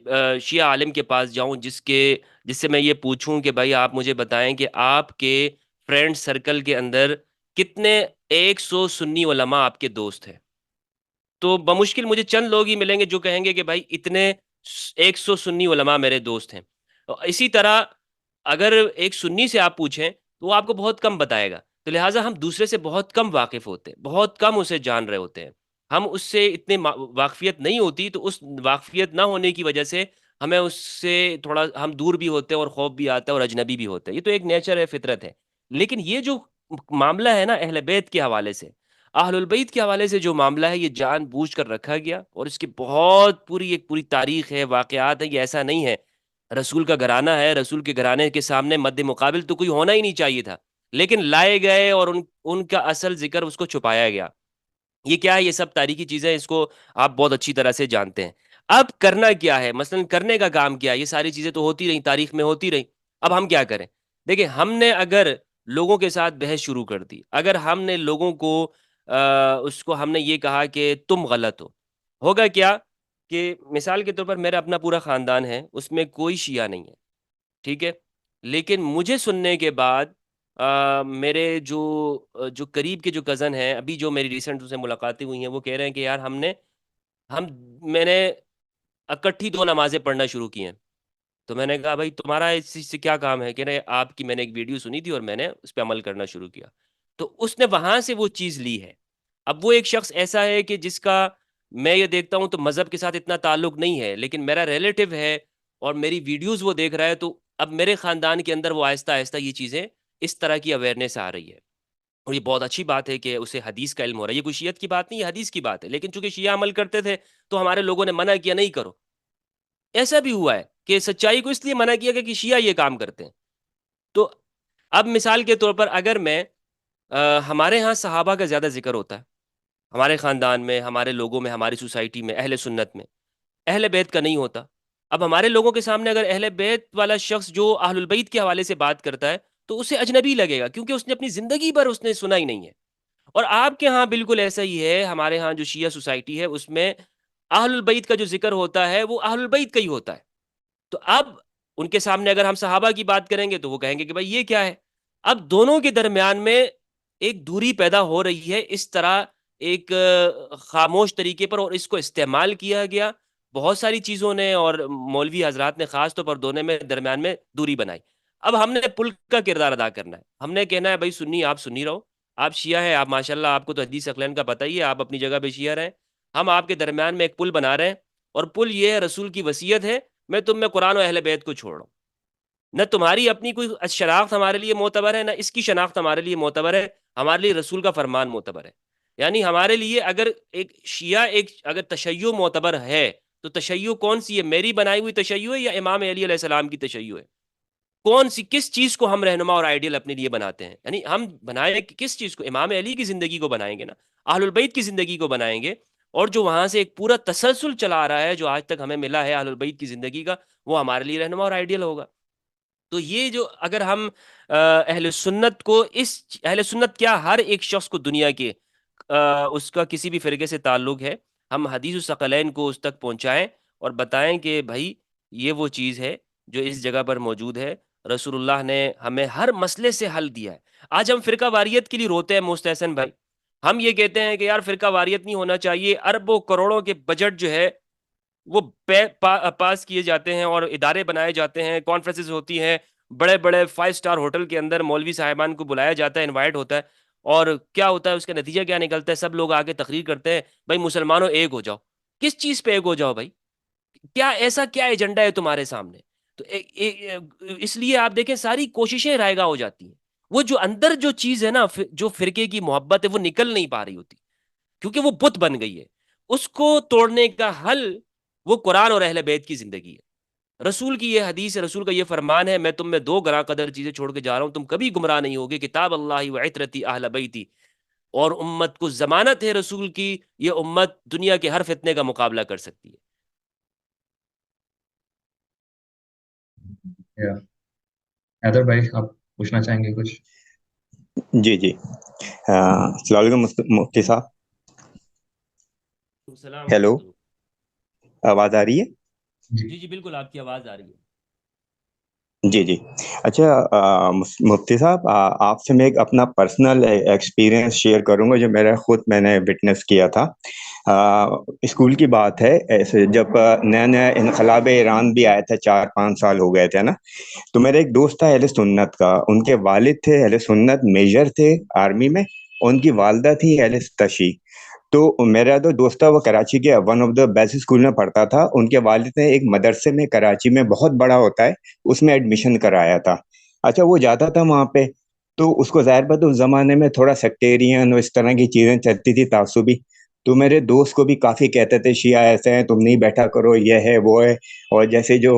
شیعہ عالم کے پاس جاؤں جس سے میں یہ پوچھوں کہ بھائی آپ مجھے بتائیں کہ آپ کے فرینڈ سرکل کے اندر کتنے 100 سنی علماء آپ کے دوست ہیں، تو بمشکل مجھے چند لوگ ہی ملیں گے جو کہیں گے کہ بھائی اتنے 100 سنی علماء میرے دوست ہیں۔ اسی طرح اگر ایک سنی سے آپ پوچھیں تو وہ آپ کو بہت کم بتائے گا۔ تو لہٰذا ہم دوسرے سے بہت کم واقف ہوتے ہیں، بہت کم اسے جان رہے ہوتے ہیں، ہم اس سے اتنے واقفیت نہیں ہوتی، تو اس واقفیت نہ ہونے کی وجہ سے ہمیں اس سے تھوڑا ہم دور بھی ہوتے ہیں اور خوف بھی آتا ہے اور اجنبی بھی ہوتے ہیں۔ یہ تو ایک نیچر ہے، فطرت ہے۔ لیکن یہ جو معاملہ ہے نا اہل بیت کے حوالے سے، اہل البیت کے حوالے سے جو معاملہ ہے، یہ جان بوجھ کر رکھا گیا اور اس کی بہت ایک پوری تاریخ ہے، واقعات ہیں۔ یہ ایسا نہیں ہے، رسول کا گھرانہ ہے، رسول کے گھرانے کے سامنے مد مقابل تو کوئی ہونا ہی نہیں چاہیے تھا، لیکن لائے گئے اور ان کا اصل ذکر اس کو چھپایا گیا۔ یہ کیا ہے؟ یہ سب تاریخی چیزیں، اس کو آپ بہت اچھی طرح سے جانتے ہیں۔ اب کرنا کیا ہے؟ مثلا کرنے کا کام کیا ہے؟ یہ ساری چیزیں تو ہوتی رہی، تاریخ میں ہوتی رہی۔ اب ہم کیا کریں؟ دیکھیں، ہم نے اگر لوگوں کے ساتھ بحث شروع کر دی، اگر ہم نے لوگوں کو اس کو ہم نے یہ کہا کہ تم غلط ہو، ہوگا کیا کہ مثال کے طور پر میرا اپنا پورا خاندان ہے، اس میں کوئی شیعہ نہیں ہے، ٹھیک ہے، لیکن مجھے سننے کے بعد میرے جو قریب کے جو کزن ہیں، ابھی جو میری ریسنٹ سے ملاقاتیں ہوئی ہیں، وہ کہہ رہے ہیں کہ یار ہم میں نے اکٹھی 2 نمازیں پڑھنا شروع کی ہیں۔ تو میں نے کہا بھائی تمہارا اس چیز سے کیا کام ہے؟ کہہ رہے آپ کی میں نے ایک ویڈیو سنی تھی اور میں نے اس پہ عمل کرنا شروع کیا۔ تو اس نے وہاں سے وہ چیز لی ہے۔ اب وہ ایک شخص ایسا ہے کہ جس کا میں یہ دیکھتا ہوں تو مذہب کے ساتھ اتنا تعلق نہیں ہے، لیکن میرا ریلیٹیو ہے اور میری ویڈیوز وہ دیکھ رہا ہے، تو اب میرے خاندان کے اندر وہ آہستہ آہستہ یہ چیزیں اس طرح کی اویئرنیس آ رہی ہے، اور یہ بہت اچھی بات ہے کہ اسے حدیث کا علم ہو رہا ہے۔ یہ کوئی شیعت کی بات نہیں، یہ حدیث کی بات ہے، لیکن چونکہ شیعہ عمل کرتے تھے تو ہمارے لوگوں نے منع کیا نہیں کرو۔ ایسا بھی ہوا ہے کہ سچائی کو اس لیے منع کیا کہ شیعہ یہ کام کرتے ہیں۔ تو اب مثال کے طور پر اگر میں ہمارے ہاں صحابہ کا زیادہ ذکر ہوتا ہے، ہمارے خاندان میں، ہمارے لوگوں میں، ہماری سوسائٹی میں، اہل سنت میں، اہل بیت کا نہیں ہوتا۔ اب ہمارے لوگوں کے سامنے اگر اہل بیت والا شخص جو اہل البیت کے حوالے سے بات کرتا ہے تو اسے اجنبی لگے گا، کیونکہ اس نے اپنی زندگی بھر اس نے سنا ہی نہیں ہے۔ اور آپ کے ہاں بالکل ایسا ہی ہے، ہمارے ہاں جو شیعہ سوسائٹی ہے اس میں اہل البیت کا جو ذکر ہوتا ہے وہ اہل البیت کا ہی ہوتا ہے۔ تو اب ان کے سامنے اگر ہم صحابہ کی بات کریں گے تو وہ کہیں گے کہ بھائی یہ کیا ہے؟ اب دونوں کے درمیان میں ایک دوری پیدا ہو رہی ہے، اس طرح ایک خاموش طریقے پر، اور اس کو استعمال کیا گیا بہت ساری چیزوں نے، اور مولوی حضرات نے خاص طور پر دونوں میں درمیان میں دوری بنائی۔ اب ہم نے پل کا کردار ادا کرنا ہے، ہم نے کہنا ہے بھائی سنی آپ سنی رہو، آپ شیعہ ہیں، آپ ماشاءاللہ آپ کو تو حدیث اقلین کا پتہ ہی ہے، آپ اپنی جگہ پہ شیعہ رہیں، ہم آپ کے درمیان میں ایک پل بنا رہے ہیں، اور پل یہ ہے، رسول کی وصیت ہے، میں تم میں قرآن و اہل بیت کو چھوڑ رہا ہوں۔ نہ تمہاری اپنی کوئی شناخت ہمارے لیے معتبر ہے، نہ اس کی شناخت ہمارے لیے معتبر ہے، ہمارے لیے رسول کا فرمان معتبر ہے. یعنی ہمارے لیے اگر ایک شیعہ اگر تشیع معتبر ہے تو تشیع کون سی ہے؟ میری بنائی ہوئی تشیع ہے یا امام علی علیہ السلام کی تشیع ہے؟ کون سی، کس چیز کو ہم رہنما اور آئیڈیل اپنے لیے بناتے ہیں؟ یعنی ہم بنائیں کس چیز کو؟ امام علی کی زندگی کو بنائیں گے نا، اہل البیت کی زندگی کو بنائیں گے، اور جو وہاں سے ایک پورا تسلسل چلا آ رہا ہے جو آج تک ہمیں ملا ہے اہل البیت کی زندگی کا، وہ ہمارے لیے رہنما اور آئیڈیل ہوگا. تو یہ جو اگر ہم اہل سنت کو اہل سنت کیا ہر ایک شخص کو دنیا کے اس کا کسی بھی فرقے سے تعلق ہے، ہم حدیث الثقلین کو اس تک پہنچائیں اور بتائیں کہ بھائی یہ وہ چیز ہے جو اس جگہ پر موجود ہے، رسول اللہ نے ہمیں ہر مسئلے سے حل دیا ہے. آج ہم فرقہ واریت کے لیے روتے ہیں مستحسن بھائی، ہم یہ کہتے ہیں کہ یار فرقہ واریت نہیں ہونا چاہیے، اربوں کروڑوں کے بجٹ جو ہے وہ پاس کیے جاتے ہیں اور ادارے بنائے جاتے ہیں، کانفرنسز ہوتی ہیں، بڑے بڑے 5 اسٹار ہوٹل کے اندر مولوی صاحبان کو بلایا جاتا ہے، انوائٹ ہوتا ہے، اور کیا ہوتا ہے اس کا نتیجہ کیا نکلتا ہے؟ سب لوگ آگے تقریر کرتے ہیں بھائی مسلمانوں ایک ہو جاؤ. کس چیز پہ ایک ہو جاؤ بھائی؟ کیا ایسا کیا ایجنڈا ہے تمہارے سامنے؟ تو اس لیے آپ دیکھیں ساری کوششیں رائگاں ہو جاتی ہیں. وہ جو اندر جو چیز ہے نا، جو فرقے کی محبت ہے وہ نکل نہیں پا رہی ہوتی، کیونکہ وہ بت بن گئی ہے. اس کو توڑنے کا حل وہ قرآن اور اہل بیت کی زندگی ہے. رسول کی یہ حدیث ہے، رسول کا یہ فرمان ہے، میں تم میں 2 گراں قدر چیزیں چھوڑ کے جا رہا ہوں، تم کبھی گمراہ نہیں ہوگے، کتاب اللہ و عطرتی اہل بیتی، اور امت کو ضمانت ہے رسول کی، یہ امت دنیا کے ہر فتنے کا مقابلہ کر سکتی ہے. حیدر بھائی آپ پوچھنا چاہیں گے کچھ؟ جی جی السلام علیکم مفتی صاحب. السلام ہیلو، ورحمۃ اللہ. آواز آ رہی ہے؟ جی جی بالکل آپ کی آواز آ رہی ہے. جی جی. اچھا مفتی صاحب، آپ سے میں ایک اپنا پرسنل ایکسپیرینس شیئر کروں گا جو میں نے وٹنس کیا تھا. اسکول کی بات ہے، ایسے جب نیا نیا انقلاب ایران بھی آیا تھا، 4-5 سال ہو گئے تھے نا، تو میرا ایک دوست تھا اہل سنت کا، ان کے والد تھے اہل سنت، میجر تھے آرمی میں، اور ان کی والدہ تھی اہل تشیع. تو میرا جو دوست تھا وہ کراچی کے one of the best school میں پڑھتا تھا. ان کے والد نے ایک مدرسے میں کراچی میں بہت بڑا ہوتا ہے اس میں ایڈمیشن کرایا تھا. اچھا وہ جاتا تھا وہاں پہ، تو اس کو ظاہر بات اس زمانے میں تھوڑا سیکٹیرین اور اس طرح کی چیزیں چلتی تھی، تعصبی. تو میرے دوست کو بھی کافی کہتے تھے شیعہ ایسے ہیں، تم نہیں بیٹھا کرو، یہ ہے وہ ہے، اور جیسے جو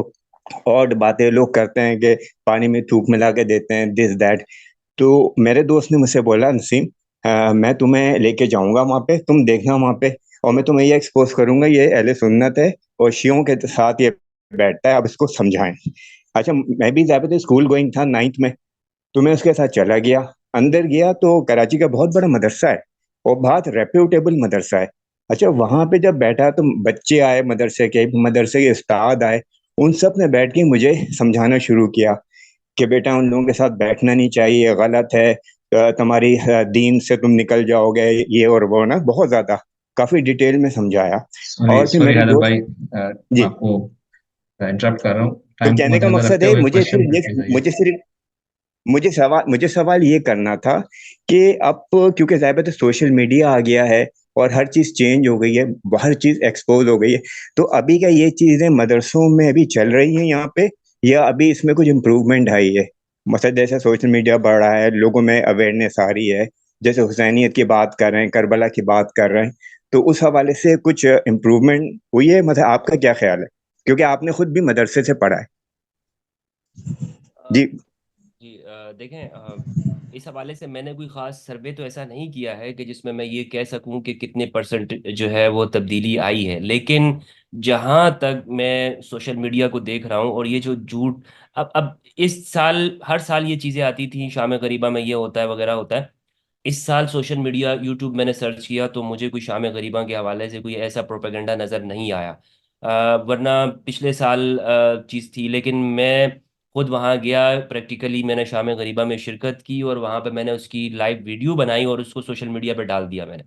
اور باتیں لوگ کرتے ہیں کہ پانی میں تھوک ملا کے دیتے ہیں، دس دیٹ. تو میرے دوست نے مجھ سے بولا نسیم میں تمہیں لے کے جاؤں گا وہاں پہ، تم دیکھنا وہاں پہ، اور میں تمہیں یہ ایکسپوز کروں گا یہ اہل سنت ہے اور شیعوں کے ساتھ یہ بیٹھتا ہے، اب اس کو سمجھائیں. اچھا میں بھی زیادہ اسکول گوئنگ تھا 9th میں، تو میں اس کے ساتھ چلا گیا. اندر گیا تو کراچی کا بہت بڑا مدرسہ ہے اور بہت ریپیوٹیبل مدرسہ ہے. اچھا وہاں پہ جب بیٹھا تو بچے آئے، مدرسے کے استاد آئے، ان سب نے بیٹھ کے مجھے سمجھانا شروع کیا کہ بیٹا ان لوگوں کے ساتھ بیٹھنا نہیں چاہیے، غلط ہے، تمہاری دین سے تم نکل جاؤ گے، یہ اور وہ نا، بہت زیادہ کافی ڈیٹیل میں سمجھایا. اور پھر سوری میرے حیدر دوست، بھائی، جی، آپ کو انٹرپٹ کر رہا ہوں. تو ٹائم کو کہنے مد کا نظر مقصد رکھتے ہے ہوئے کوشچن پوچھ کے جائیے. مجھے سوال یہ کرنا تھا کہ اب کیونکہ ظاہر ہے سوشل میڈیا آ گیا ہے اور ہر چیز چینج ہو گئی ہے، ہر چیز ایکسپوز ہو گئی ہے، تو ابھی کیا یہ چیزیں مدرسوں میں ابھی چل رہی ہیں یہاں پہ، یا ابھی اس میں کچھ امپروومنٹ آئی ہے؟ مثلا جیسے سوشل میڈیا بڑھ رہا ہے، لوگوں میں اویئرنیس آ رہی ہے، جیسے حسینیت کی بات کر رہے ہیں، کربلا کی بات کر رہے ہیں، تو اس حوالے سے کچھ امپروومنٹ ہوئی ہے؟ مثلا آپ کا کیا خیال ہے، کیونکہ آپ نے خود بھی مدرسے سے پڑھا ہے. جی جی دیکھیں اس حوالے سے میں نے کوئی خاص سروے تو ایسا نہیں کیا ہے کہ جس میں یہ کہہ سکوں کہ کتنے پرسنٹ جو ہے وہ تبدیلی آئی ہے، لیکن جہاں تک میں سوشل میڈیا کو دیکھ رہا ہوں اور یہ جو جھوٹ اب اس سال ہر سال یہ چیزیں آتی تھیں، شام غریبہ میں یہ ہوتا ہے وغیرہ ہوتا ہے. اس سال سوشل میڈیا یوٹیوب میں نے سرچ کیا تو مجھے کوئی شام غریبہ کے حوالے سے کوئی ایسا پروپیگنڈا نظر نہیں آیا. ورنہ پچھلے سال چیز تھی، لیکن میں خود وہاں گیا، پریکٹیکلی میں نے شام غریبہ میں شرکت کی اور وہاں پہ میں نے اس کی لائیو ویڈیو بنائی اور اس کو سوشل میڈیا پہ ڈال دیا میں نے.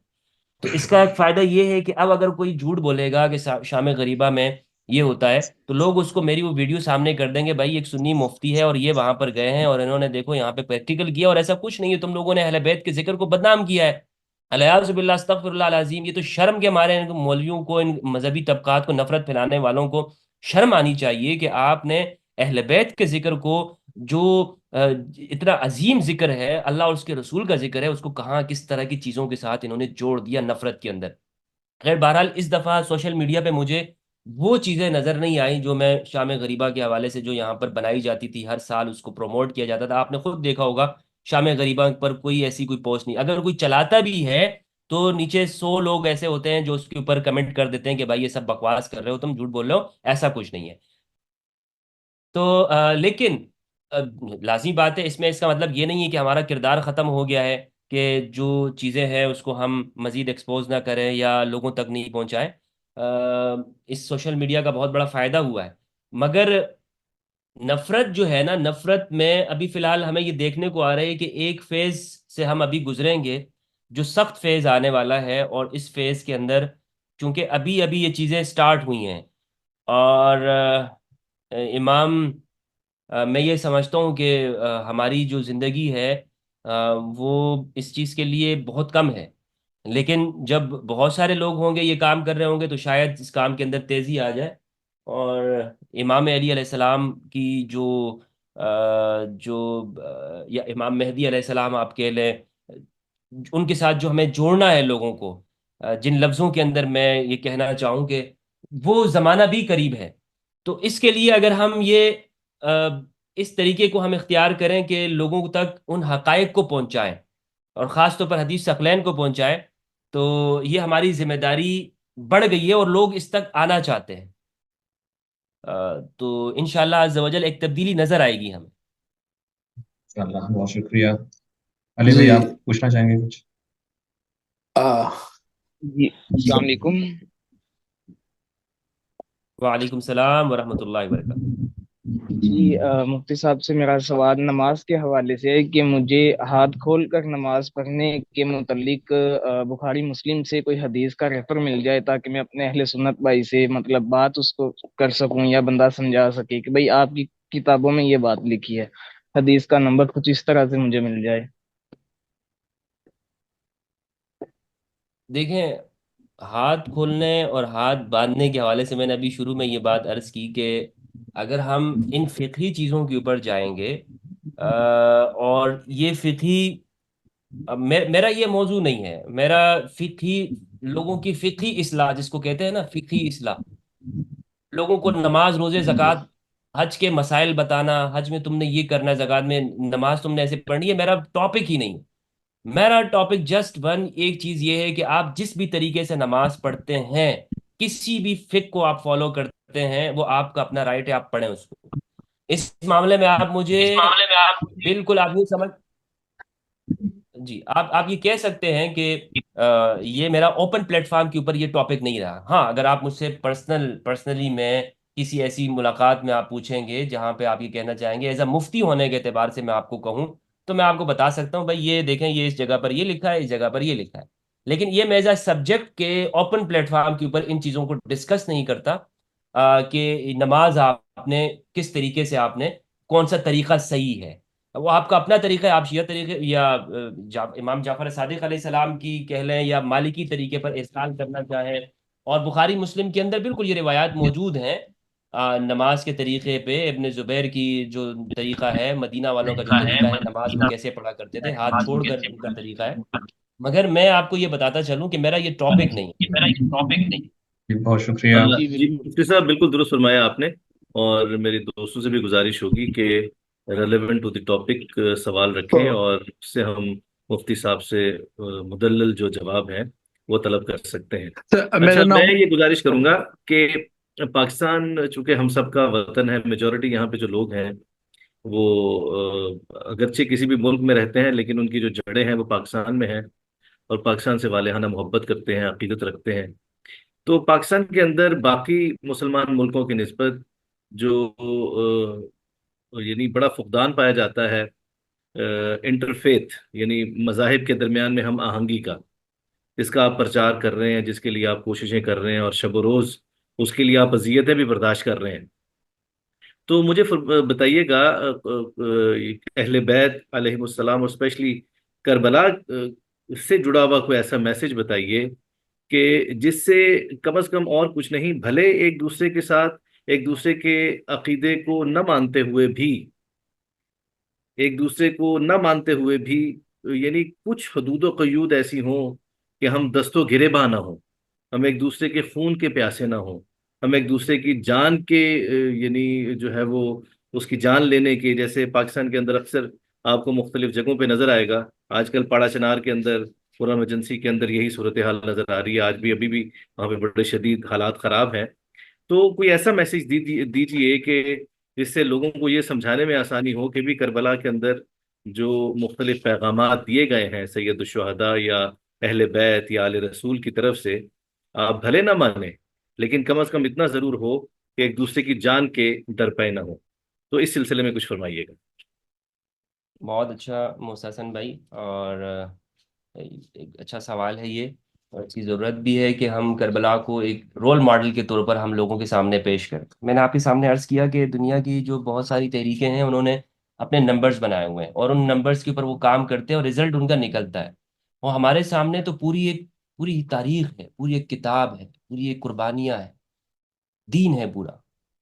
تو اس کا ایک فائدہ یہ ہے کہ اب اگر کوئی جھوٹ بولے گا کہ شام غریبہ میں یہ ہوتا ہے تو لوگ اس کو میری وہ ویڈیو سامنے کر دیں گے، بھائی ایک سنی مفتی ہے اور یہ وہاں پر گئے ہیں اور انہوں نے دیکھو یہاں پہ پریکٹیکل کیا، اور ایسا کچھ نہیں ہے، تم لوگوں نے اہل بیت کے ذکر کو بدنام کیا ہے. الیاذ باللہ، استغفر اللہ العظیم. یہ تو شرم کے مارے مولویوں کو، ان مذہبی طبقات کو، نفرت پھیلانے والوں کو شرم آنی چاہیے کہ آپ نے اہل بیت کے ذکر کو جو اتنا عظیم ذکر ہے، اللہ اور اس کے رسول کا ذکر ہے، اس کو کہاں کس طرح کی چیزوں کے ساتھ انہوں نے جوڑ دیا نفرت کے اندر۔ خیر بہرحال اس دفعہ سوشل میڈیا پہ مجھے وہ چیزیں نظر نہیں آئیں جو میں شام غریبہ کے حوالے سے جو یہاں پر بنائی جاتی تھی، ہر سال اس کو پروموٹ کیا جاتا تھا۔ آپ نے خود دیکھا ہوگا شام غریبہ پر کوئی ایسی کوئی پوسٹ نہیں، اگر کوئی چلاتا بھی ہے تو نیچے 100 لوگ ایسے ہوتے ہیں جو اس کے اوپر کمنٹ کر دیتے ہیں کہ بھائی یہ سب بکواس کر رہے ہو، تم جھوٹ بول رہے ہو، ایسا کچھ نہیں ہے۔ تو لیکن لازمی بات ہے، اس میں اس کا مطلب یہ نہیں ہے کہ ہمارا کردار ختم ہو گیا ہے، کہ جو چیزیں ہیں اس کو ہم مزید ایکسپوز نہ کریں یا لوگوں تک نہیں پہنچائیں۔ اس سوشل میڈیا کا بہت بڑا فائدہ ہوا ہے، مگر نفرت جو ہے نا، نفرت میں ابھی فی الحال ہمیں یہ دیکھنے کو آ رہا ہے کہ ایک فیز سے ہم ابھی گزریں گے جو سخت فیز آنے والا ہے، اور اس فیز کے اندر چونکہ ابھی ابھی یہ چیزیں سٹارٹ ہوئی ہیں، اور امام میں یہ سمجھتا ہوں کہ ہماری جو زندگی ہے وہ اس چیز کے لیے بہت کم ہے، لیکن جب بہت سارے لوگ ہوں گے یہ کام کر رہے ہوں گے تو شاید اس کام کے اندر تیزی آ جائے، اور امام علی علیہ السلام کی یا امام مہدی علیہ السلام آپ کہہ لیں، ان کے ساتھ جو ہمیں جوڑنا ہے لوگوں کو، جن لفظوں کے اندر میں یہ کہنا چاہوں کہ وہ زمانہ بھی قریب ہے، تو اس کے لیے اگر ہم یہ اس طریقے کو ہم اختیار کریں کہ لوگوں تک ان حقائق کو پہنچائیں، اور خاص طور پر حدیث ثقلین کو پہنچائیں، تو یہ ہماری ذمہ داری بڑھ گئی ہے اور لوگ اس تک آنا چاہتے ہیں۔ تو انشاءاللہ عز و جل ایک تبدیلی نظر آئے گی ہمیں۔ انشاءاللہ، بہت شکریہ۔ علی جی بھائی، آپ پوچھنا چاہیں گے کچھ؟ جی السلام علیکم۔ وعلیکم السلام ورحمۃ اللہ وبرکاتہ۔ جی مفتی صاحب سے میرا سوال نماز کے حوالے سے ہے کہ مجھے ہاتھ کھول کر نماز پڑھنے کے متعلق بخاری مسلم سے کوئی حدیث کا ریفر مل جائے تاکہ میں اپنے اہل سنت بھائی سے مطلب بات اس کو کر سکوں، یا بندہ سمجھا سکے کہ بھئی آپ کی کتابوں میں یہ بات لکھی ہے، حدیث کا نمبر کچھ اس طرح سے مجھے مل جائے۔ دیکھیں، ہاتھ کھولنے اور ہاتھ باندھنے کے حوالے سے میں نے ابھی شروع میں یہ بات عرض کی کہ اگر ہم ان فقہی چیزوں کے اوپر جائیں گے، اور یہ فقہی، میرا یہ موضوع نہیں ہے، میرا فقہی لوگوں کی فقہی اصلاح جس کو کہتے ہیں نا، فقہی اصلاح، لوگوں کو نماز، روزے، زکوٰۃ، حج کے مسائل بتانا، حج میں تم نے یہ کرنا ہے، زکوٰۃ میں، نماز تم نے ایسے پڑھنی ہے، میرا ٹاپک ہی نہیں۔ میرا ٹاپک جسٹ ون ایک چیز یہ ہے کہ آپ جس بھی طریقے سے نماز پڑھتے ہیں، کسی بھی فقہ کو آپ فالو کرتے ہیں، وہ آپ کا اپنا رائٹ ہے، آپ پڑھیں اس کو۔ اس معاملے میں آپ مجھے بالکل، آپ نہیں سمجھ، جی آپ یہ کہہ سکتے ہیں کہ یہ میرا اوپن پلیٹ فارم کے اوپر یہ ٹاپک نہیں رہا۔ ہاں، اگر آپ مجھ سے پرسنلی میں کسی ایسی ملاقات میں آپ پوچھیں گے جہاں پہ آپ یہ کہنا چاہیں گے ایز اے مفتی ہونے کے اعتبار سے میں آپ کو کہوں، تو میں آپ کو بتا سکتا ہوں بھائی یہ دیکھیں، یہ اس جگہ پر یہ لکھا ہے، اس جگہ پر یہ لکھا ہے، لیکن یہ میں ایز اے سبجیکٹ کے اوپن پلیٹ فارم کے اوپر ان چیزوں کو ڈسکس نہیں کرتا کہ نماز آپ نے کس طریقے سے، آپ نے کون سا طریقہ صحیح ہے۔ وہ آپ کا اپنا طریقہ ہے، آپ شیعہ طریقے یا امام جعفر صادق علیہ السلام کی کہہ لیں یا مالکی طریقے پر ارسال کرنا چاہیں، اور بخاری مسلم کے اندر بالکل یہ روایات موجود ہیں نماز کے طریقے پہ، ابن زبیر کی جو طریقہ ہے، مدینہ والوں کا جو طریقہ ہے نماز وہ کیسے پڑھا کرتے تھے، ہاتھ چھوڑ کر ان کا طریقہ ہے، مگر میں آپ کو یہ بتاتا چلوں کہ میرا یہ ٹاپک نہیں ہے۔ بہت شکریہ۔ اللہ جی جی، بالکل۔ مفتی صاحب بالکل درست فرمایا آپ نے، اور میری دوستوں سے بھی گزارش ہوگی کہ ریلیونٹ ٹو دی ٹاپک سوال رکھیں، اور اس سے ہم مفتی صاحب سے مدلل جو جواب ہے وہ طلب کر سکتے ہیں۔ میرا اچھا، نام میں یہ گزارش کروں گا کہ پاکستان چونکہ ہم سب کا وطن ہے، میجورٹی یہاں پہ جو لوگ ہیں وہ اگرچہ کسی بھی ملک میں رہتے ہیں لیکن ان کی جو جڑیں ہیں وہ پاکستان میں ہیں، اور پاکستان سے والہانہ محبت کرتے ہیں، عقیدت رکھتے ہیں۔ تو پاکستان کے اندر باقی مسلمان ملکوں کی نسبت جو یعنی بڑا فقدان پایا جاتا ہے انٹرفیتھ، یعنی مذاہب کے درمیان میں ہم آہنگی کا، اس کا آپ پرچار کر رہے ہیں، جس کے لیے آپ کوششیں کر رہے ہیں، اور شب و روز اس کے لیے آپ اذیتیں بھی برداشت کر رہے ہیں۔ تو مجھے بتائیے گا اہل بیت علیہ السلام اور اسپیشلی کربلا سے جڑا ہوا کوئی ایسا میسج بتائیے کہ جس سے کم از کم اور کچھ نہیں، بھلے ایک دوسرے کے ساتھ ایک دوسرے کے عقیدے کو نہ مانتے ہوئے بھی، ایک دوسرے کو نہ مانتے ہوئے بھی، یعنی کچھ حدود و قیود ایسی ہوں کہ ہم دست و گریباں نہ ہوں، ہم ایک دوسرے کے خون کے پیاسے نہ ہوں، ہم ایک دوسرے کی جان کے یعنی جو ہے وہ اس کی جان لینے کے، جیسے پاکستان کے اندر اکثر آپ کو مختلف جگہوں پہ نظر آئے گا، آج کل پاڑا چنار کے اندر، پورا ایمرجنسی کے اندر یہی صورتحال نظر آ رہی ہے، آج بھی ابھی بھی وہاں پہ بڑے شدید حالات خراب ہیں۔ تو کوئی ایسا میسج دیجیے کہ جس سے لوگوں کو یہ سمجھانے میں آسانی ہو کہ بھی کربلا کے اندر جو مختلف پیغامات دیے گئے ہیں سید الشہداء یا اہل بیت یا آل رسول کی طرف سے، آپ بھلے نہ مانیں لیکن کم از کم اتنا ضرور ہو کہ ایک دوسرے کی جان کے درپے نہ ہو۔ تو اس سلسلے میں کچھ فرمائیے گا۔ بہت اچھا محسن بھائی، اور ایک اچھا سوال ہے یہ، اور اس کی ضرورت بھی ہے کہ ہم کربلا کو ایک رول ماڈل کے طور پر ہم لوگوں کے سامنے پیش کریں۔ میں نے آپ کے سامنے عرض کیا کہ دنیا کی جو بہت ساری تحریکیں ہیں انہوں نے اپنے نمبرز بنائے ہوئے ہیں، اور ان نمبرز کے اوپر وہ کام کرتے ہیں اور رزلٹ ان کا نکلتا ہے، اور ہمارے سامنے تو پوری تاریخ ہے، پوری ایک کتاب ہے، پوری ایک قربانیاں ہیں، دین ہے پورا۔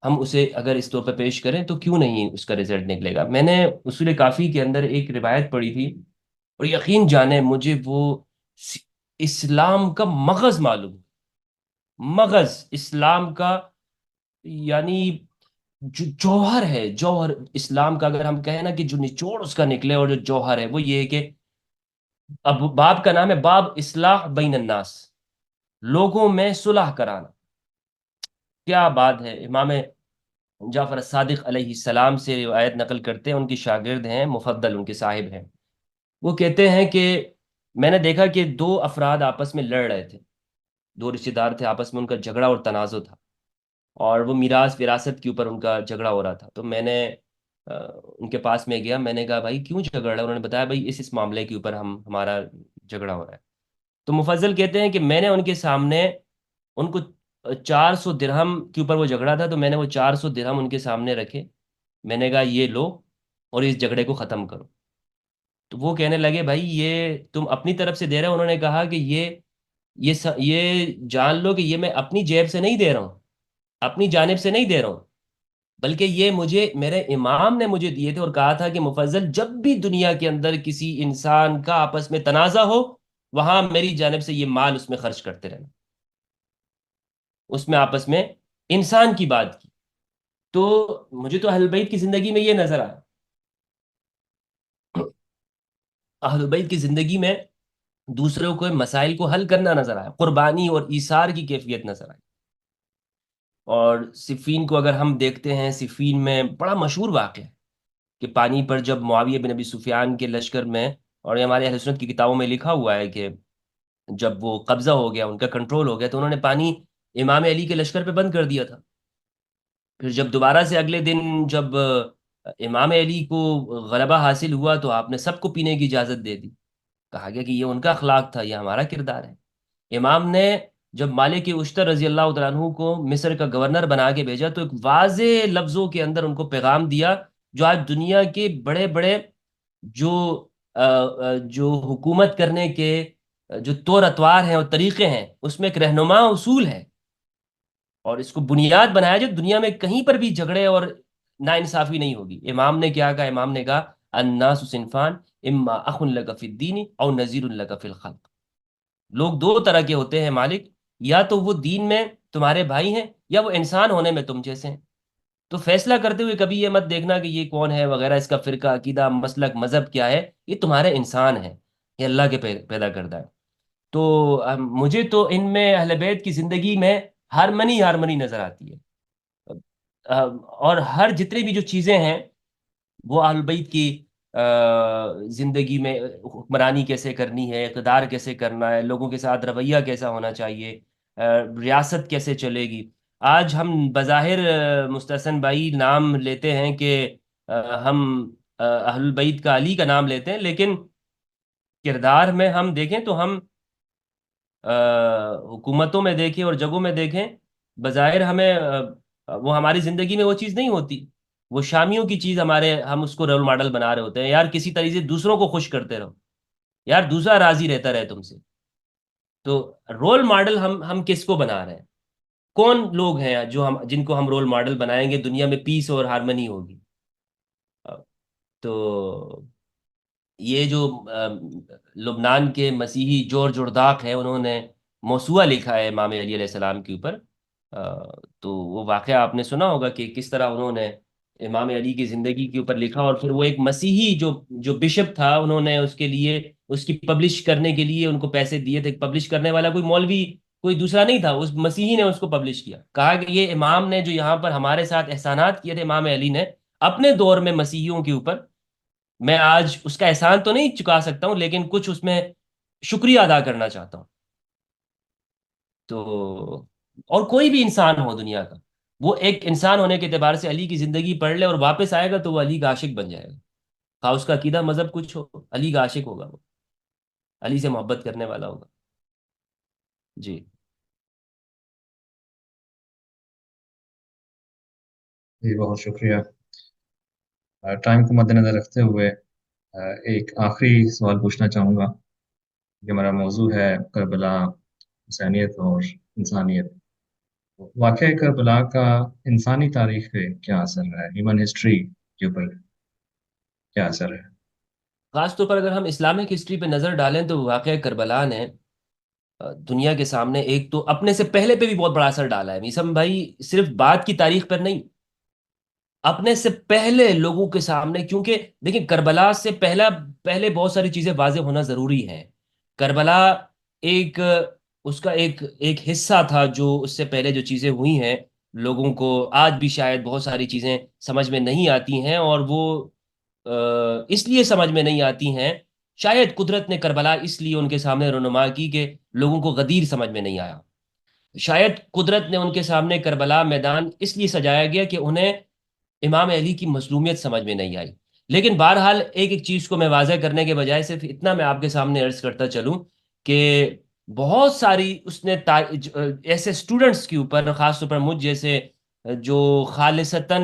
ہم اسے اگر اس طور پہ پیش کریں تو کیوں نہیں اس کا رزلٹ نکلے گا؟ میں نے اصول کافی کے اندر ایک روایت پڑھی تھی، اور یقین جانے مجھے وہ اسلام کا مغز معلوم، مغز اسلام کا، یعنی جو جوہر ہے، جوہر اسلام کا، اگر ہم کہیں نا کہ جو نچوڑ اس کا نکلے اور جو جوہر ہے وہ یہ ہے کہ اب باب کا نام ہے باب اصلاح بین الناس، لوگوں میں صلح کرانا۔ کیا بات ہے! امام جعفر الصادق علیہ السلام سے روایت نقل کرتے ہیں، ان کی شاگرد ہیں مفضل، ان کے صاحب ہیں، وہ کہتے ہیں کہ میں نے دیکھا کہ دو افراد آپس میں لڑ رہے تھے، دو رشتہ دار تھے، آپس میں ان کا جھگڑا اور تنازع تھا، اور وہ میراث وراثت کے اوپر ان کا جھگڑا ہو رہا تھا۔ تو میں نے ان کے پاس میں گیا، میں نے کہا بھائی کیوں جھگڑ رہا ہے؟ انہوں نے بتایا بھائی اس معاملے کے اوپر ہمارا جھگڑا ہو رہا ہے۔ تو مفضل کہتے ہیں کہ میں نے ان کے سامنے ان کو 400 درہم کے اوپر وہ جھگڑا تھا، تو میں نے وہ 400 درہم ان کے سامنے رکھے، میں نے کہا یہ لو اور اس جھگڑے کو ختم کرو۔ تو وہ کہنے لگے بھائی یہ تم اپنی طرف سے دے رہے ہو؟ انہوں نے کہا کہ یہ جان لو کہ یہ میں اپنی جیب سے نہیں دے رہا ہوں، اپنی جانب سے نہیں دے رہا ہوں، بلکہ یہ مجھے میرے امام نے مجھے دیے تھے، اور کہا تھا کہ مفضل جب بھی دنیا کے اندر کسی انسان کا آپس میں تنازع ہو، وہاں میری جانب سے یہ مال اس میں خرچ کرتے رہنا، اس میں آپس میں انسان کی بات کی۔ تو مجھے تو اہل بیت کی زندگی میں یہ نظر آیا، اہل بیت کی زندگی میں دوسروں کے مسائل کو حل کرنا نظر آیا، قربانی اور ایثار کی کیفیت نظر آئی۔ اور صفین کو اگر ہم دیکھتے ہیں، صفین میں بڑا مشہور واقعہ ہے کہ پانی پر جب معاویہ بن ابی سفیان کے لشکر میں، اور یہ ہمارے اہل سنت کی کتابوں میں لکھا ہوا ہے کہ جب وہ قبضہ ہو گیا، ان کا کنٹرول ہو گیا، تو انہوں نے پانی امام علی کے لشکر پہ بند کر دیا تھا۔ پھر جب دوبارہ سے اگلے دن جب امام علی کو غلبہ حاصل ہوا تو آپ نے سب کو پینے کی اجازت دے دی، کہا گیا کہ یہ ان کا اخلاق تھا، یہ ہمارا کردار ہے۔ امام نے جب مالک اشتر رضی اللہ تعالیٰ عنہ کو مصر کا گورنر بنا کے بھیجا تو ایک واضح لفظوں کے اندر ان کو پیغام دیا، جو آج دنیا کے بڑے بڑے جو حکومت کرنے کے جو طور اطوار ہیں اور طریقے ہیں، اس میں ایک رہنما اصول ہے، اور اس کو بنیاد بنایا جو دنیا میں کہیں پر بھی جھگڑے اور ناانصافی نہیں ہوگی۔ امام نے کیا کہا؟ امام نے کہا الناس صنفان اما اخ لک فی الدین او نذیر لک فی الخلق، لوگ دو طرح کے ہوتے ہیں مالک، یا تو وہ دین میں تمہارے بھائی ہیں، یا وہ انسان ہونے میں تم جیسے ہیں۔ تو فیصلہ کرتے ہوئے کبھی یہ مت دیکھنا کہ یہ کون ہے وغیرہ، اس کا فرقہ، عقیدہ، مسلک، مذہب کیا ہے، یہ تمہارے انسان ہیں، یہ اللہ کے پیدا کردہ ہے۔ تو مجھے تو ان میں اہل بیت کی زندگی میں ہارمنی نظر آتی ہے، اور ہر جتنی بھی جو چیزیں ہیں وہ اہل بیت کی زندگی میں، حکمرانی کیسے کرنی ہے، اقتدار کیسے کرنا ہے، لوگوں کے ساتھ رویہ کیسا ہونا چاہیے، ریاست کیسے چلے گی۔ آج ہم بظاہر مستحسن بھائی نام لیتے ہیں کہ ہم اہل بیت کا، علی کا نام لیتے ہیں، لیکن کردار میں ہم دیکھیں تو ہم حکومتوں میں دیکھیں اور جگہوں میں دیکھیں، بظاہر ہمیں وہ ہماری زندگی میں وہ چیز نہیں ہوتی، وہ شامیوں کی چیز ہم اس کو رول ماڈل بنا رہے ہوتے ہیں، یار کسی طریقے سے دوسروں کو خوش کرتے رہو، یار دوسرا راضی رہتا رہے تم سے۔ تو رول ماڈل ہم کس کو بنا رہے ہیں؟ کون لوگ ہیں جو جن کو ہم رول ماڈل بنائیں گے دنیا میں پیس اور ہارمنی ہوگی. تو یہ جو لبنان کے مسیحی جورج ارداق ہیں، انہوں نے موسوعہ لکھا ہے امام علی علیہ السلام کے اوپر. تو وہ واقعہ آپ نے سنا ہوگا کہ کس طرح انہوں نے امام علی کی زندگی کے اوپر لکھا، اور پھر وہ ایک مسیحی جو جو بشپ تھا، انہوں نے اس کے لیے اس کی پبلش کرنے کے لیے ان کو پیسے دیے تھے. پبلش کرنے والا کوئی مولوی کوئی دوسرا نہیں تھا، اس مسیحی نے اس کو پبلش کیا. کہا کہ یہ امام نے جو یہاں پر ہمارے ساتھ احسانات کیے تھے، امام علی نے اپنے دور میں مسیحیوں کے اوپر، میں آج اس کا احسان تو نہیں چکا سکتا ہوں لیکن کچھ اس میں شکریہ ادا کرنا چاہتا ہوں. تو اور کوئی بھی انسان ہو دنیا کا، وہ ایک انسان ہونے کے اعتبار سے علی کی زندگی پڑھ لے اور واپس آئے گا تو وہ علی کا عاشق بن جائے گا. خواہ اس کا عقیدہ مذہب کچھ ہو، علی کا عاشق ہوگا، وہ علی سے محبت کرنے والا ہوگا. جی جی بہت شکریہ. ٹائم کو مد نظر رکھتے ہوئے ایک آخری سوال پوچھنا چاہوں گا. یہ ہمارا موضوع ہے کربلا، حسینیت اور انسانیت. واقعہ کربلا کا انسانی تاریخ پہ کیا اثر ہے، ہیومن ہسٹری کے اوپر کیا اثر ہے؟ خاص طور پر اگر ہم اسلامک ہسٹری پہ نظر ڈالیں تو واقعہ کربلا نے دنیا کے سامنے ایک تو اپنے سے پہلے پہ بھی بہت بڑا اثر ڈالا ہے. میسم بھائی صرف بعد کی تاریخ پر نہیں، اپنے سے پہلے لوگوں کے سامنے، کیونکہ دیکھیں کربلا سے پہلے بہت ساری چیزیں واضح ہونا ضروری ہے. کربلا ایک اس کا ایک حصہ تھا جو اس سے پہلے جو چیزیں ہوئی ہیں لوگوں کو آج بھی شاید بہت ساری چیزیں سمجھ میں نہیں آتی ہیں، اور وہ اس لیے سمجھ میں نہیں آتی ہیں. شاید قدرت نے کربلا اس لیے ان کے سامنے رونما کی کہ لوگوں کو غدیر سمجھ میں نہیں آیا. شاید قدرت نے ان کے سامنے کربلا میدان اس لیے سجایا گیا کہ انہیں امام علی کی مظلومیت سمجھ میں نہیں آئی. لیکن بہرحال ایک چیز کو میں واضح کرنے کے بجائے صرف اتنا میں آپ کے سامنے عرض کرتا چلوں کہ بہت ساری اس نے ایسے اسٹوڈنٹس کے اوپر، خاص طور پر مجھ جیسے جو خالصتاً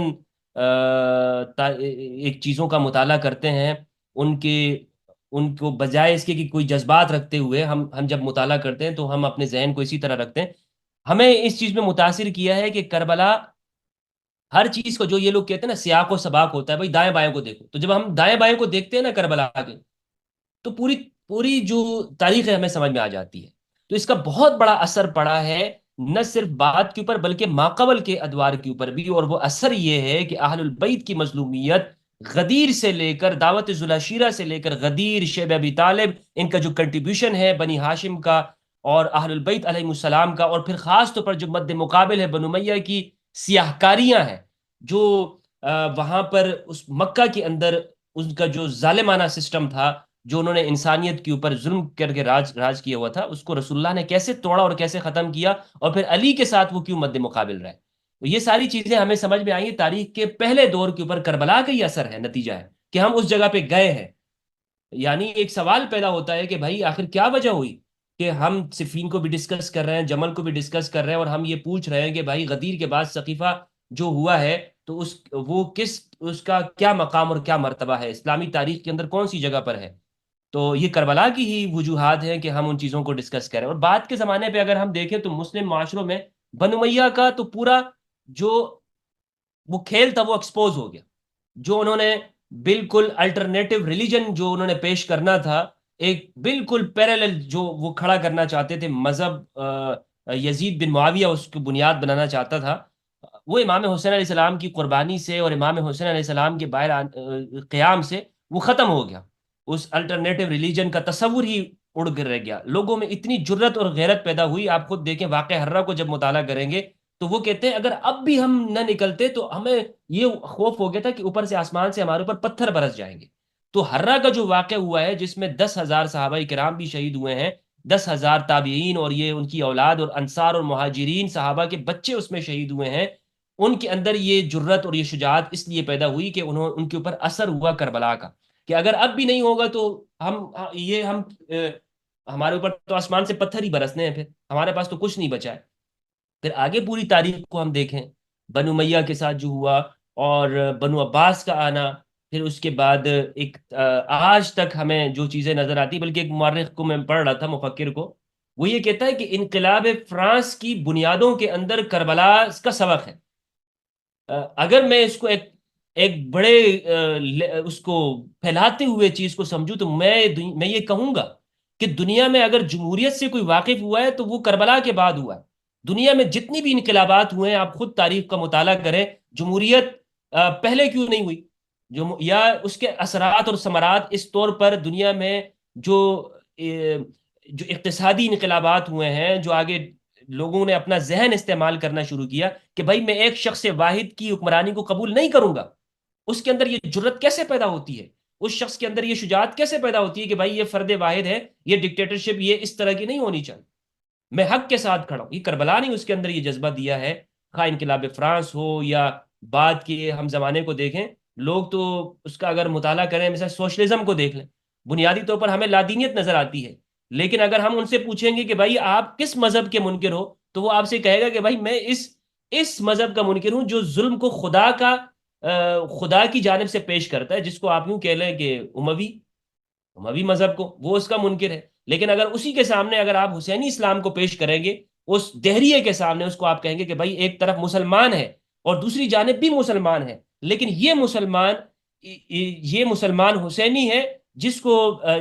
ایک چیزوں کا مطالعہ کرتے ہیں، ان کو بجائے اس کے کہ کوئی جذبات رکھتے ہوئے ہم جب مطالعہ کرتے ہیں تو ہم اپنے ذہن کو اسی طرح رکھتے ہیں. ہمیں اس چیز میں متاثر کیا ہے کہ کربلا ہر چیز کو، جو یہ لوگ کہتے ہیں نا سیاق و سباق ہوتا ہے، بھائی دائیں بائیں کو دیکھو، تو جب ہم دائیں بائیں کو دیکھتے ہیں نا کربلا کے، تو پوری پوری جو تاریخ ہے ہمیں سمجھ میں آ جاتی ہے. تو اس کا بہت بڑا اثر پڑا ہے نہ صرف بات کے اوپر بلکہ ماقبل کے ادوار کے اوپر بھی. اور وہ اثر یہ ہے کہ اہل البیت کی مظلومیت، غدیر سے لے کر دعوت ذوالعشیرہ سے لے کر غدیر، شیب ابی طالب، ان کا جو کنٹریبیوشن ہے بنی ہاشم کا اور اہل البیت علیہ السلام کا، اور پھر خاص طور پر جو مد مقابل ہے بنو امیہ کی سیاہ کاریاں ہیں، جو وہاں پر اس مکہ کے اندر ان کا جو ظالمانہ سسٹم تھا، جو انہوں نے انسانیت کے اوپر ظلم کر کے راج کیا ہوا تھا، اس کو رسول اللہ نے کیسے توڑا اور کیسے ختم کیا، اور پھر علی کے ساتھ وہ کیوں مد مقابل رہے. یہ ساری چیزیں ہمیں سمجھ میں آئی. تاریخ کے پہلے دور کے اوپر کربلا کا ہی اثر ہے، نتیجہ ہے کہ ہم اس جگہ پہ گئے ہیں. یعنی ایک سوال پیدا ہوتا ہے کہ بھائی آخر کیا وجہ ہوئی کہ ہم صفین کو بھی ڈسکس کر رہے ہیں، جمل کو بھی ڈسکس کر رہے ہیں، اور ہم یہ پوچھ رہے ہیں کہ بھائی غدیر کے بعد ثقیفہ جو ہوا ہے تو اس کا کیا مقام اور کیا مرتبہ ہے، اسلامی تاریخ کے اندر کون سی جگہ پر ہے. تو یہ کربلا کی ہی وجوہات ہیں کہ ہم ان چیزوں کو ڈسکس کریں. اور بعد کے زمانے پہ اگر ہم دیکھیں تو مسلم معاشروں میں بنو امیہ کا تو پورا جو وہ کھیل تھا وہ ایکسپوز ہو گیا. جو انہوں نے بالکل الٹرنیٹو ریلیجن جو انہوں نے پیش کرنا تھا، ایک بالکل پیرالل جو وہ کھڑا کرنا چاہتے تھے مذہب، یزید بن معاویہ اس کو بنیاد بنانا چاہتا تھا، وہ امام حسین علیہ السلام کی قربانی سے اور امام حسین علیہ السلام کے باہر قیام سے وہ ختم ہو گیا. اس الٹرنیٹو ریلیجن کا تصور ہی اڑ گر رہ گیا. لوگوں میں اتنی جرت اور غیرت پیدا ہوئی. آپ خود دیکھیں واقعہ حرہ کو جب مطالعہ کریں گے تو وہ کہتے ہیں اگر اب بھی ہم نہ نکلتے تو ہمیں یہ خوف ہو گیا تھا کہ اوپر سے آسمان سے ہمارے اوپر پتھر برس جائیں گے. تو حرہ کا جو واقعہ ہوا ہے جس میں 10,000 صحابہ کرام بھی شہید ہوئے ہیں، 10,000 تابعین اور یہ ان کی اولاد اور انصار اور مہاجرین صحابہ کے بچے اس میں شہید ہوئے ہیں. ان کے اندر یہ جرت اور یہ شجاعت اس لیے پیدا ہوئی کہ ان کے اوپر اثر ہوا کربلا کا، کہ اگر اب بھی نہیں ہوگا تو ہمارے اوپر تو آسمان سے پتھر ہی برسنے ہیں، پھر ہمارے پاس تو کچھ نہیں بچا ہے. پھر آگے پوری تاریخ کو ہم دیکھیں، بنو امیہ کے ساتھ جو ہوا اور بنو عباس کا آنا، پھر اس کے بعد ایک آج تک ہمیں جو چیزیں نظر آتی، بلکہ ایک مورخ کو میں پڑھ رہا تھا، مفکر کو، وہ یہ کہتا ہے کہ انقلاب فرانس کی بنیادوں کے اندر کربلا کا سبق ہے۔ اگر میں اس کو ایک بڑے اس کو پھیلاتے ہوئے چیز کو سمجھوں تو میں یہ کہوں گا کہ دنیا میں اگر جمہوریت سے کوئی واقف ہوا ہے تو وہ کربلا کے بعد ہوا ہے۔ دنیا میں جتنی بھی انقلابات ہوئے ہیں، آپ خود تاریخ کا مطالعہ کریں، جمہوریت پہلے کیوں نہیں ہوئی، یا اس کے اثرات اور ثمرات اس طور پر دنیا میں جو اقتصادی انقلابات ہوئے ہیں، جو آگے لوگوں نے اپنا ذہن استعمال کرنا شروع کیا کہ بھائی میں ایک شخص واحد کی حکمرانی کو قبول نہیں کروں گا، اس کے اندر یہ جرت کیسے پیدا ہوتی ہے، اس شخص کے اندر یہ شجاعت کیسے پیدا ہوتی ہے کہ بھائی یہ فرد واحد ہے، یہ ڈکٹیٹرشپ یہ اس طرح کی نہیں ہونی چاہیے، میں حق کے ساتھ کھڑا ہوں۔ یہ کربلا نے اس کے اندر یہ جذبہ دیا ہے، خواہ انقلاب فرانس ہو یا بعد کے ہم زمانے کو دیکھیں، لوگ تو اس کا اگر مطالعہ کریں، مثلا سوشلزم کو دیکھ لیں، بنیادی طور پر ہمیں لادینیت نظر آتی ہے، لیکن اگر ہم ان سے پوچھیں گے کہ بھائی آپ کس مذہب کے منکر ہو، تو وہ آپ سے کہے گا کہ بھائی میں اس مذہب کا منکر ہوں جو ظلم کو خدا کی جانب سے پیش کرتا ہے، جس کو آپ یوں کہہ لیں کہ اموی مذہب کو، وہ اس کا منکر ہے۔ لیکن اگر اسی کے سامنے اگر آپ حسینی اسلام کو پیش کریں گے، اس دہریے کے سامنے اس کو آپ کہیں گے کہ بھائی ایک طرف مسلمان ہے اور دوسری جانب بھی مسلمان ہے، لیکن یہ مسلمان حسینی ہے جس کو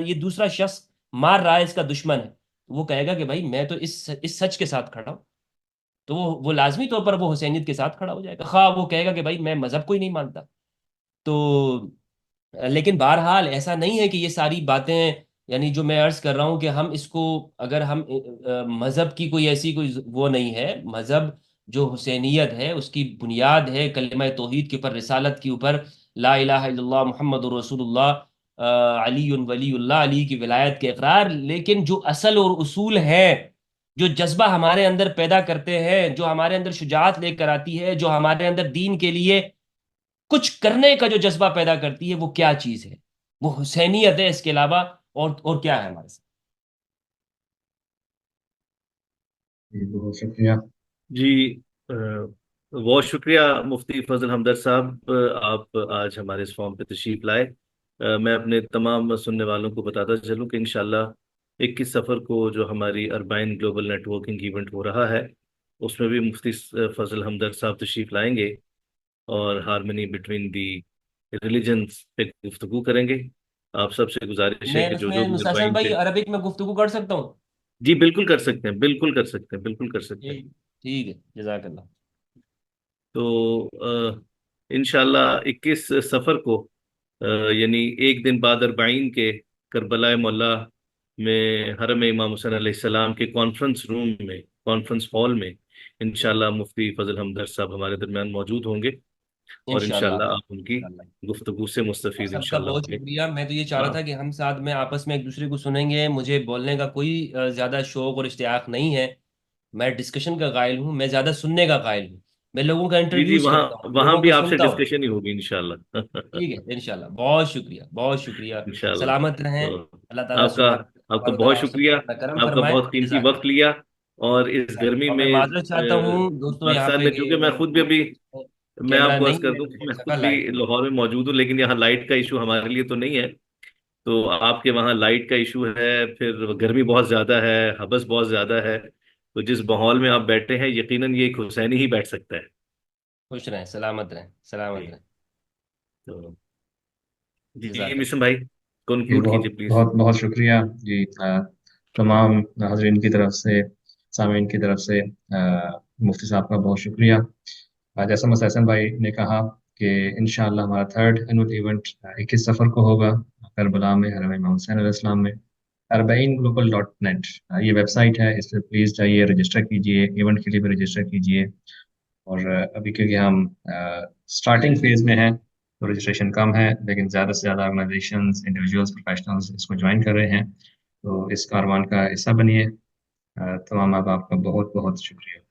یہ دوسرا شخص مار رہا ہے، اس کا دشمن ہے، تو وہ کہے گا کہ بھائی میں تو اس سچ کے ساتھ کھڑا ہوں، تو وہ لازمی طور پر وہ حسینیت کے ساتھ کھڑا ہو جائے گا، خواہ وہ کہے گا کہ بھائی میں مذہب کو ہی نہیں مانتا۔ تو لیکن بہرحال ایسا نہیں ہے کہ یہ ساری باتیں، یعنی جو میں عرض کر رہا ہوں کہ ہم اس کو اگر ہم مذہب کی کوئی ایسی کوئی وہ نہیں ہے، مذہب جو حسینیت ہے اس کی بنیاد ہے کلمہ توحید کے اوپر، رسالت کے اوپر، لا الہ الا اللہ محمد رسول اللہ، علی ولی اللہ، علی کی ولایت کے اقرار، لیکن جو اصل اور اصول ہیں، جو جذبہ ہمارے اندر پیدا کرتے ہیں، جو ہمارے اندر شجاعت لے کر آتی ہے، جو ہمارے اندر دین کے لیے کچھ کرنے کا جو جذبہ پیدا کرتی ہے، وہ کیا چیز ہے؟ وہ حسینیت ہے، اس کے علاوہ اور کیا ہے ہمارے ساتھ؟ بہت شکریہ۔ جی بہت شکریہ مفتی فضل ہمدرد صاحب، آپ آج ہمارے اس فارم پہ تشریف لائے۔ میں اپنے تمام سننے والوں کو بتاتا چلوں کہ انشاءاللہ 21 سفر کو جو ہماری اربعین گلوبل نیٹ ورکنگ ایونٹ ہو رہا ہے، اس میں بھی مفتی فضل ہمدرد صاحب تشریف لائیں گے اور ہارمنی بٹوین دی ریلیجنس پہ گفتگو کریں گے۔ آپ سب سے گزارش ہے میں کہ اس جو میں بھی مسلسل اربعین کے، بھائی عربک میں گفتگو کر سکتا ہوں؟ جی بالکل کر سکتے ہیں، بالکل کر سکتے ہیں، بالکل کر سکتے ہیں۔ ٹھیک ہے، جزاک اللہ۔ تو انشاءاللہ 21 سفر کو یعنی ایک دن بعد اربعین کے، کربلا معلیٰ میں حرم امام حسین علیہ السلام کے کانفرنس روم میں، کانفرنس ہال میں انشاءاللہ مفتی فضل ہمدرد صاحب ہمارے درمیان موجود ہوں گے، اور انشاءاللہ انشاءاللہ آپ ان کی گفتگو سے مستفید سب کا انشاءاللہ بہت ہوں گے۔ شکریہ۔ میں تو یہ چاہ رہا ہاں تھا کہ ہم ساتھ میں آپس میں ایک دوسرے کو سنیں گے، مجھے بولنے کا کوئی زیادہ شوق اور اشتیاق نہیں ہے، میں ڈسکشن کا قائل ہوں، میں زیادہ سننے کا قائل ہوں، میں لوگوں کا جی جی، انٹرویوز وہاں کرتا ہوں، وہاں لوگوں بھی کو آپ سے سنتا ہوں۔ ڈسکشن ہی ہوگی انشاءاللہ۔ ٹھیک ہے انشاءاللہ، بہت شکریہ، بہت شکریہ، انشاءاللہ۔ سلامت رہیں، تو اللہ تعالیٰ آپ کا سبحانہ آپ کا و بہت تعالیٰ آپ سب شکریہ، پر اپنا کرم آپ کا فرمائے۔ بہت قیمتی جزاک وقت لیا، اور اس گرمی اللہ۔ اور میں میں معذرت چاہتا ہوں دوستوں یہاں پاکستان پہ میں، کہ چونکہ میں خود بھی ابھی، میں کیمرہ آپ کو عرض نہیں کر ہے، دوں کہ ہو میں سکا خود بھی لائٹ ہو۔ لاہور میں موجود ہوں، لیکن یہاں لائٹ کا ایشو ہمارے لیے تو نہیں ہے، تو آپ کے وہاں لائٹ کا ایشو ہے، پھر گرمی بہت زیادہ ہے، حبس بہت زیادہ ہے، تو جس ماحول میں آپ بیٹھے ہیں یقیناً یہ ایک حسینی ہی بیٹھ سکتا ہے۔ خوش رہیں، سلامت رہیں، سلامت جی رہیں، تو جی جی جزاک اللہ۔ مسلم بھائی جی کنکلوڈ بہت کیجیے پلیز۔ بہت بہت شکریہ جی، تمام حاضرین کی طرف سے، سامعین کی طرف سے مفتی صاحب کا بہت شکریہ۔ جیسا مسحسن بھائی نے کہا کہ انشاءاللہ ہمارا تھرڈ اینول ایونٹ 21 سفر کو ہوگا کربلا میں، حرم امام حسین علیہ السلام میں، اربعین گلوبل ڈاٹ نیٹ یہ ویب سائٹ ہے، اس پہ پلیز جائیے، رجسٹر کیجیے، ایونٹ کے لیے بھی رجسٹر کیجیے، اور ابھی کیونکہ ہم اسٹارٹنگ فیز میں ہیں تو رجسٹریشن کم ہے، لیکن زیادہ سے زیادہ آرگنائزیشنز، انڈیویجولس، پروفیشنلز اس کو جوائن کر رہے ہیں، تو اس کاروان کا حصہ بنیے۔ تمام آپ کا بہت بہت شکریہ۔